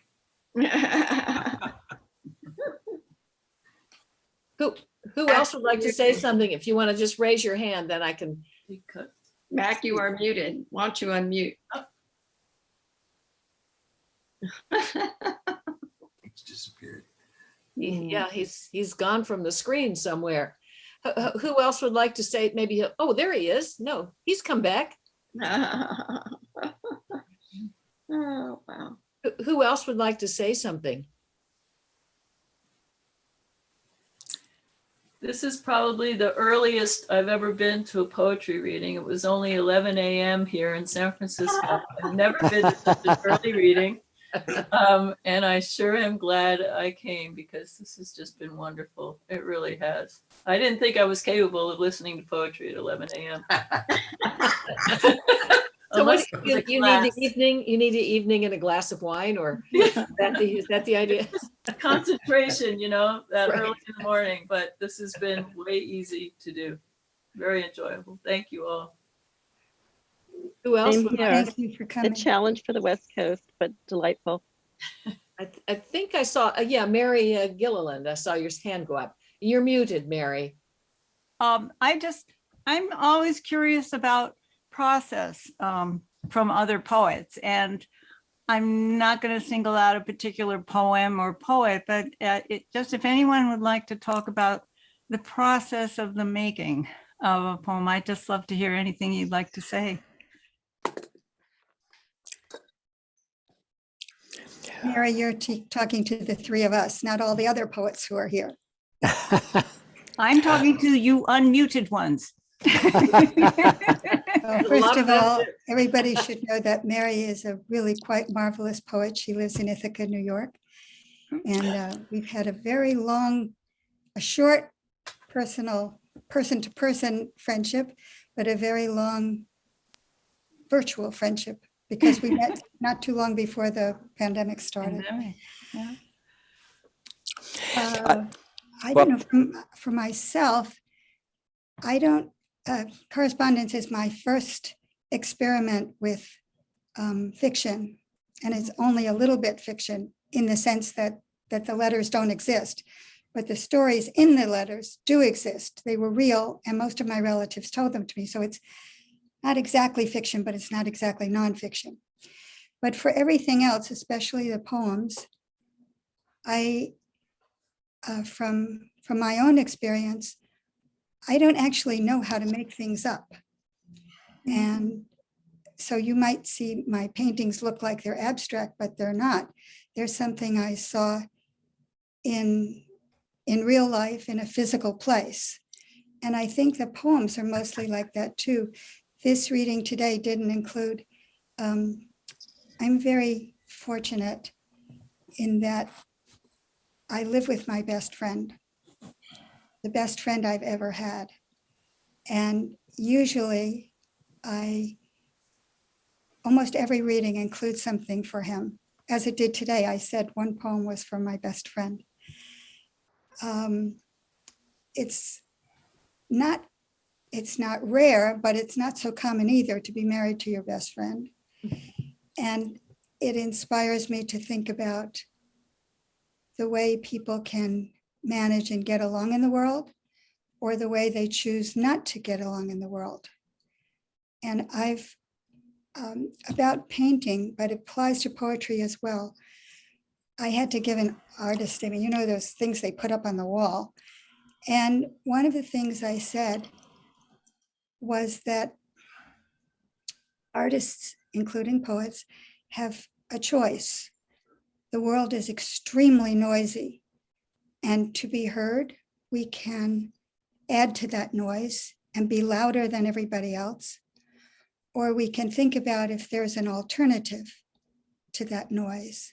Who else would like to say something? If you want to just raise your hand, then I can. Mac, you are muted. Why don't you unmute? It's disappeared. Yeah, he's gone from the screen somewhere. Who else would like to say? Maybe. Oh, there he is. No, he's come back. Oh, wow. Who else would like to say something? This is probably the earliest I've ever been to a poetry reading. It was only 11 a.m. here in San Francisco. I've never been to such an early reading. And I sure am glad I came because this has just been wonderful. It really has. I didn't think I was capable of listening to poetry at 11 a.m. So what, Unless it was you a need class. the evening, you need the evening and a glass of wine, or is that the idea? Concentration, that Right. early in the morning, but this has been way easy to do. Very enjoyable. Thank you all. Who else? Same would- here. Thank you for A coming. challenge for the West Coast, but delightful. I think I saw, yeah, Mary Gilliland. I saw your hand go up. You're muted, Mary. I'm always curious about process from other poets, and I'm not going to single out a particular poem or poet, but just if anyone would like to talk about the process of the making of a poem, I'd just love to hear anything you'd like to say. Mary, you're talking to the three of us, not all the other poets who are here. I'm talking to you unmuted ones. Well, first of all, everybody should know that Mary is a really quite marvelous poet. She lives in Ithaca, New York. And we've had a short personal, person-to-person friendship, but a very long virtual friendship because we met not too long before the pandemic started. Yeah. I don't know, for myself, correspondence is my first experiment with fiction. And it's only a little bit fiction in the sense that the letters don't exist, but the stories in the letters do exist. They were real, and most of my relatives told them to me. So it's not exactly fiction, but it's not exactly nonfiction. But for everything else, especially the poems, from my own experience, I don't actually know how to make things up. And so you might see my paintings look like they're abstract, but they're not. There's something I saw in real life in a physical place. And I think the poems are mostly like that too. This reading today didn't include, I'm very fortunate in that I live with my best friend, the best friend I've ever had. And usually almost every reading includes something for him. As it did today, I said one poem was for my best friend. It's not rare, but it's not so common either to be married to your best friend. And it inspires me to think about the way people can manage and get along in the world, or the way they choose not to get along in the world. And I've, about painting, but it applies to poetry as well. I had to give an artist statement, you know, those things they put up on the wall. And one of the things I said was that artists, including poets, have a choice. The world is extremely noisy, and to be heard, we can add to that noise and be louder than everybody else. Or we can think about if there's an alternative to that noise.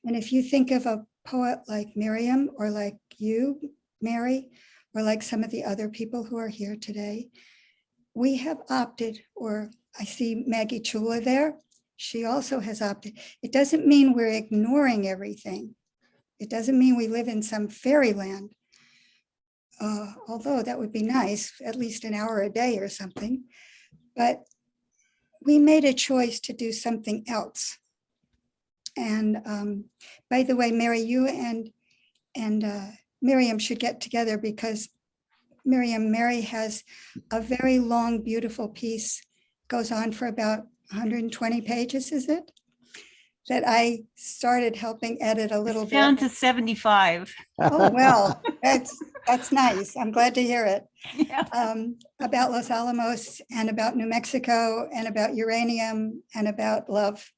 And if you think of a poet like Miriam, or like you, Mary, or like some of the other people who are here today, we have opted, or I see Maggie Chula there, she also has opted. It doesn't mean we're ignoring everything. It doesn't mean we live in some fairyland, although that would be nice, at least an hour a day or something. But we made a choice to do something else. And by the way, Mary, you and Miriam should get together, because Mary has a very long, beautiful piece, goes on for about 120 pages, is it? That I started helping edit a little bit. Down to 75. Oh, well, that's nice. I'm glad to hear it. Yeah. About Los Alamos, and about New Mexico, and about uranium, and about love.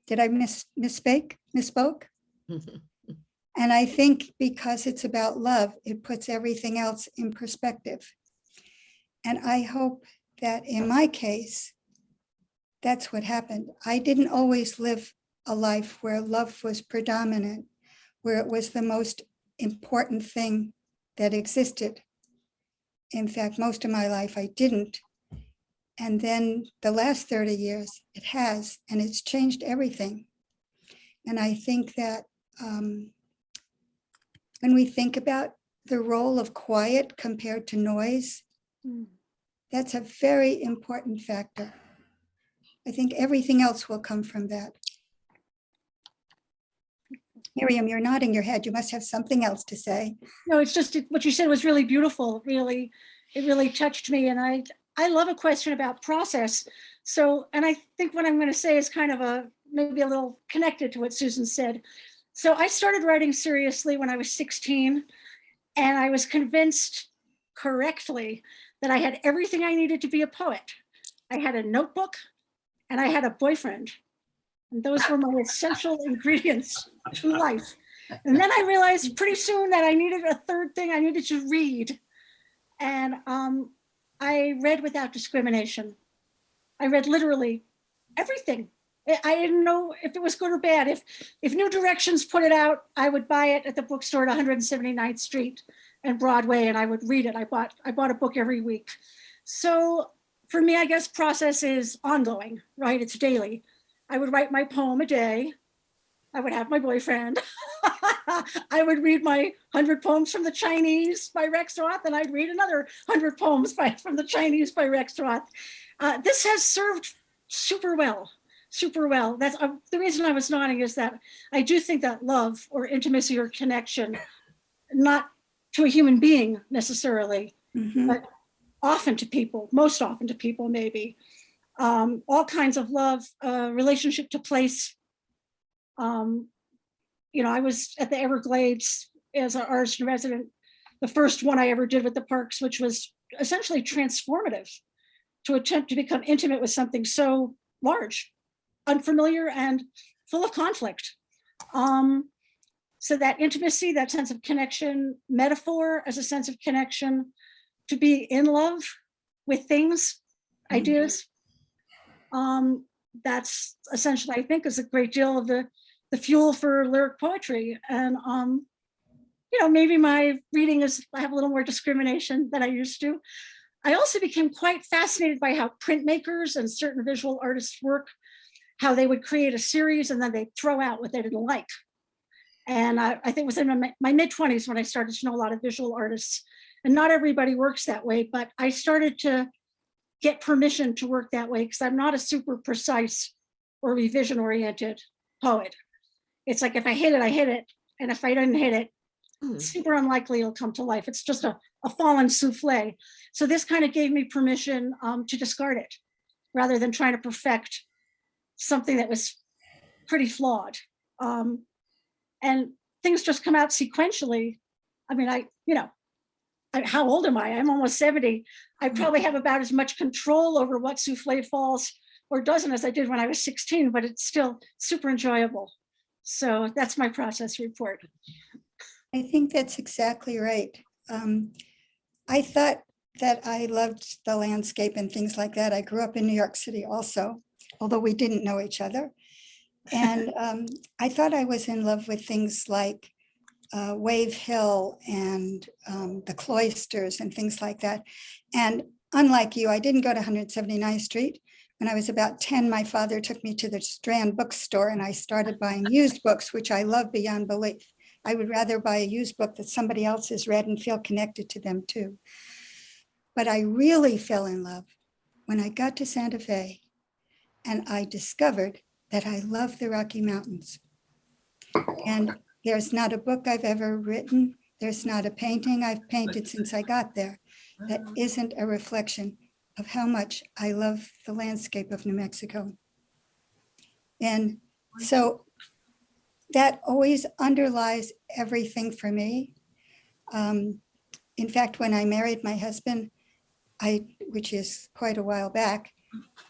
Did I misspoke? And I think because it's about love, it puts everything else in perspective. And I hope that in my case, that's what happened. I didn't always live a life where love was predominant, where it was the most important thing that existed. In fact, most of my life I didn't. And then the last 30 years, it has, and it's changed everything. And I think that when we think about the role of quiet compared to noise, that's a very important factor. I think everything else will come from that. Miriam, you're nodding your head. You must have something else to say. No, it's just what you said was really beautiful. Really, it really touched me. And I love a question about process. So, and I think what I'm going to say is kind of maybe a little connected to what Susan said. So I started writing seriously when I was 16, and I was convinced correctly that I had everything I needed to be a poet. I had a notebook and I had a boyfriend. And those were my essential ingredients to life. And then I realized pretty soon that I needed a third thing. I needed to read. And I read without discrimination. I read literally everything. I didn't know if it was good or bad. If New Directions put it out, I would buy it at the bookstore at 179th Street and Broadway, and I would read it. I bought a book every week. So for me, I guess process is ongoing, right? It's daily. I would write my poem a day. I would have my boyfriend. I would read my 100 poems from the Chinese by Rex Roth, and I'd read another 100 poems from the Chinese by Rex Roth. This has served super well. Super well. That's the reason I was nodding, is that I do think that love or intimacy or connection, not to a human being necessarily, but often to people, most often to people, maybe. All kinds of love, relationship to place. You know, I was at the Everglades as an artist in resident, the first one I ever did with the parks, which was essentially transformative, to attempt to become intimate with something so large, unfamiliar, and full of conflict. So that intimacy, that sense of connection, metaphor as a sense of connection, to be in love with things, ideas, that's essentially, I think, is a great deal of the fuel for lyric poetry. And you know, maybe my reading is, I have a little more discrimination than I used to. I also became quite fascinated by how printmakers and certain visual artists work, how they would create a series and then they throw out what they didn't like. And I think it was in my mid-20s when I started to know a lot of visual artists. And not everybody works that way, but I started to get permission to work that way because I'm not a super precise or revision-oriented poet. It's like, if I hit it, I hit it. And if I didn't hit it, it's super unlikely it'll come to life. It's just a fallen souffle. So this kind of gave me permission to discard it rather than trying to perfect something that was pretty flawed. And things just come out sequentially. I mean, how old am I? I'm almost 70. I probably have about as much control over what souffle falls or doesn't as I did when I was 16, but it's still super enjoyable. So that's my process report. I think that's exactly right. I thought that I loved the landscape and things like that. I grew up in New York City also, although we didn't know each other. And I thought I was in love with things like Wave Hill and the cloisters and things like that. And unlike you, I didn't go to 179th Street. When I was about 10, my father took me to the Strand bookstore and I started buying used books, which I love beyond belief. I would rather buy a used book that somebody else has read and feel connected to them too. But I really fell in love when I got to Santa Fe and I discovered that I love the Rocky Mountains. And there's not a book I've ever written, there's not a painting I've painted since I got there that isn't a reflection of how much I love the landscape of New Mexico. And so that always underlies everything for me. In fact, when I married my husband, which is quite a while back,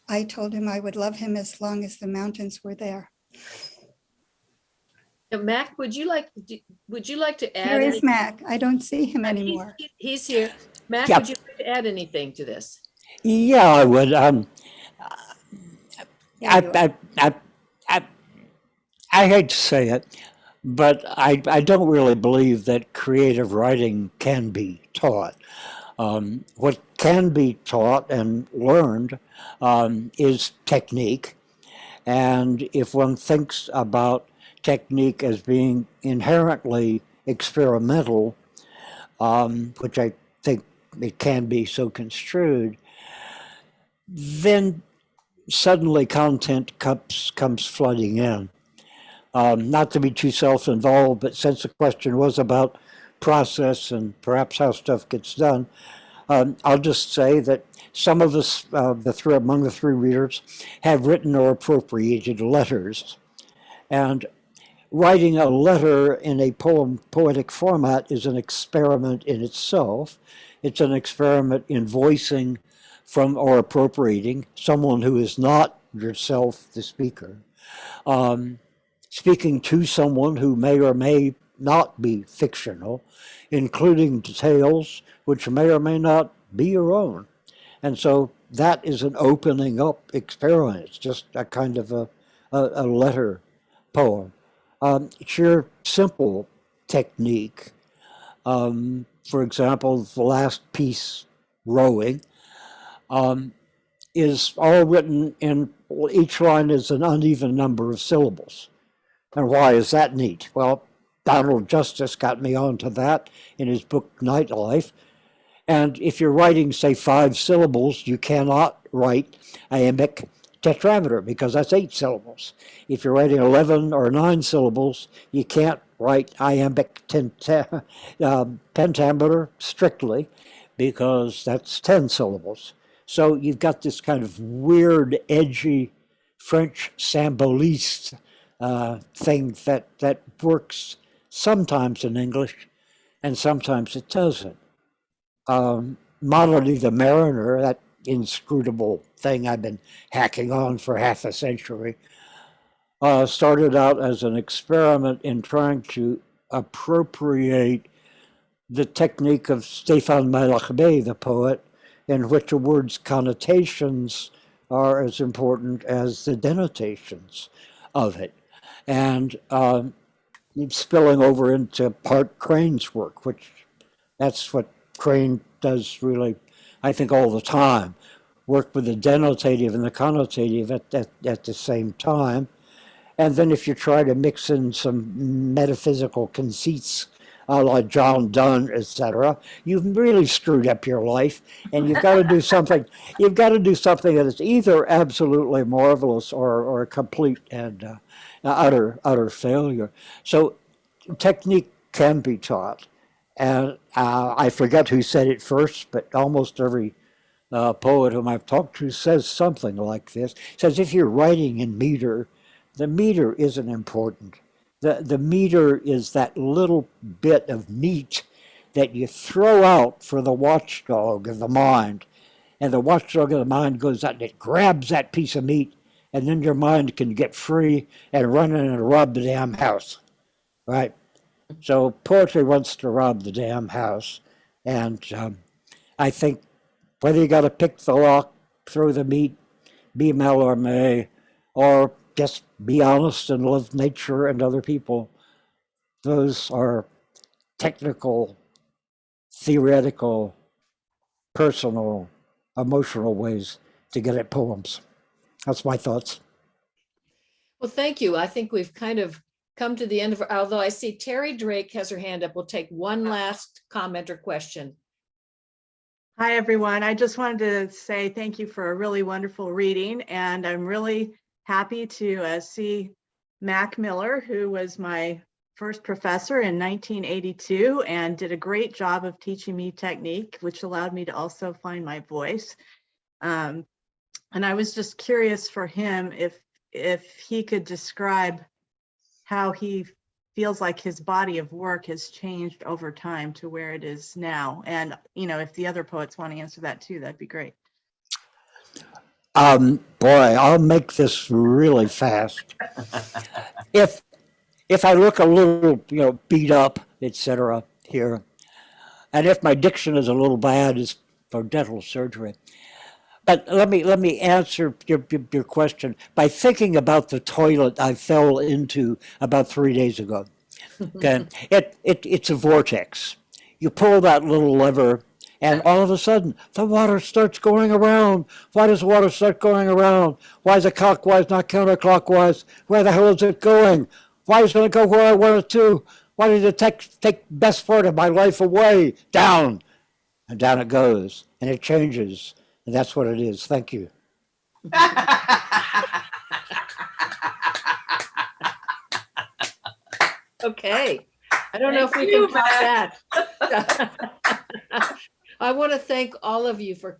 I told him I would love him as long as the mountains were there. Now, Mac, would you like to add? Here is anything? Mac. I don't see him anymore. He's here. Mac, Yep. would you like to add anything to this? Yeah, I would. I hate to say it, but I don't really believe that creative writing can be taught. What can be taught and learned is technique. And if one thinks about technique as being inherently experimental, which I think it can be so construed, then suddenly content comes flooding in. Not to be too self-involved, but since the question was about process and perhaps how stuff gets done, I'll just say that some of us, among the three readers, have written or appropriated letters. And writing a letter in a poetic format is an experiment in itself. It's an experiment in voicing from or appropriating someone who is not yourself, the speaker, speaking to someone who may or may not be fictional, including details which may or may not be your own. And so that is an opening up experience, just a kind of a letter poem. Sheer simple technique. For example, the last piece, Rowing, is all written in, each line is an uneven number of syllables. And why is that neat? Well, Donald Justice got me onto that in his book Nightlife. And if you're writing, say, 5 syllables, you cannot write iambic tetrameter because that's 8 syllables. If you're writing 11 or 9 syllables, you can't write iambic pentameter strictly because that's 10 syllables. So you've got this kind of weird, edgy French symboliste thing that works sometimes in English and sometimes it doesn't. Molly the Mariner, that inscrutable thing I've been hacking on for half a century, started out as an experiment in trying to appropriate the technique of Stéphane Mallarmé, the poet, in which a word's connotations are as important as the denotations of it. And spilling over into part Crane's work, which that's what Crane does really, I think, all the time, work with the denotative and the connotative at the same time. And then if you try to mix in some metaphysical conceits, like John Donne, etc., you've really screwed up your life, and you've got to do something. You've got to do something that is either absolutely marvelous or a complete and utter failure. So technique can be taught. And I forget who said it first, but almost every poet whom I've talked to says something like this. Says if you're writing in meter, the meter isn't important. The meter is that little bit of meat that you throw out for the watchdog of the mind. And the watchdog of the mind goes out and it grabs that piece of meat, and then your mind can get free and run in and rob the damn house, right? So poetry wants to rob the damn house. And I think whether you got to pick the lock, throw the meat, be Mallarmé, or just be honest and love nature and other people, those are technical, theoretical, personal, emotional ways to get at poems. That's my thoughts. Well, thank you. I think we've kind of come to the end of, although I see Terry Drake has her hand up. We'll take one last comment or question. Hi, everyone. I just wanted to say thank you for a really wonderful reading. And I'm really happy to see Mac Miller, who was my first professor in 1982 and did a great job of teaching me technique, which allowed me to also find my voice. And I was just curious for him if he could describe how he feels like his body of work has changed over time to where it is now. And, you know, if the other poets want to answer that too, that'd be great. Boy, I'll make this really fast. If I look a little, beat up, etc. here, and if my diction is a little bad, it's for dental surgery. But let me answer your question by thinking about the toilet I fell into about 3 days ago. Okay, it's a vortex. You pull that little lever, and all of a sudden the water starts going around. Why does water start going around? Why is it clockwise, not counterclockwise? Where the hell is it going? Why is it going to go where I want it to? Why did it take best part of my life away? Down, and down it goes, and it changes. And that's what it is. Thank you. Okay. I don't know if we can top that. I want to thank all of you for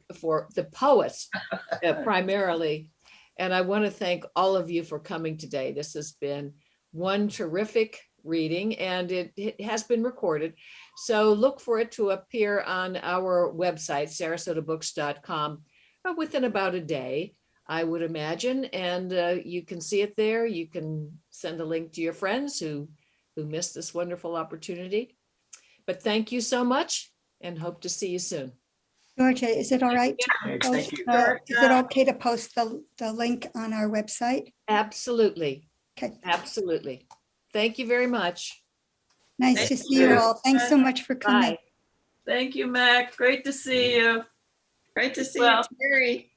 the poets primarily. And I want to thank all of you for coming today. This has been one terrific reading, and it has been recorded. So look for it to appear on our website, sarasotabooks.com, within about a day. I would imagine, and you can see it there. You can send a link to your friends who missed this wonderful opportunity. But thank you so much and hope to see you soon. Georgia, is it all right? to Thanks, post, thank you. Is it okay to post the link on our website? Absolutely. Okay, Absolutely. Thank you very much. nice Thank to see you you. all. Thanks so much for coming. Bye. Thank you, Mac. Great to see you. Great to see Well- you, Terry.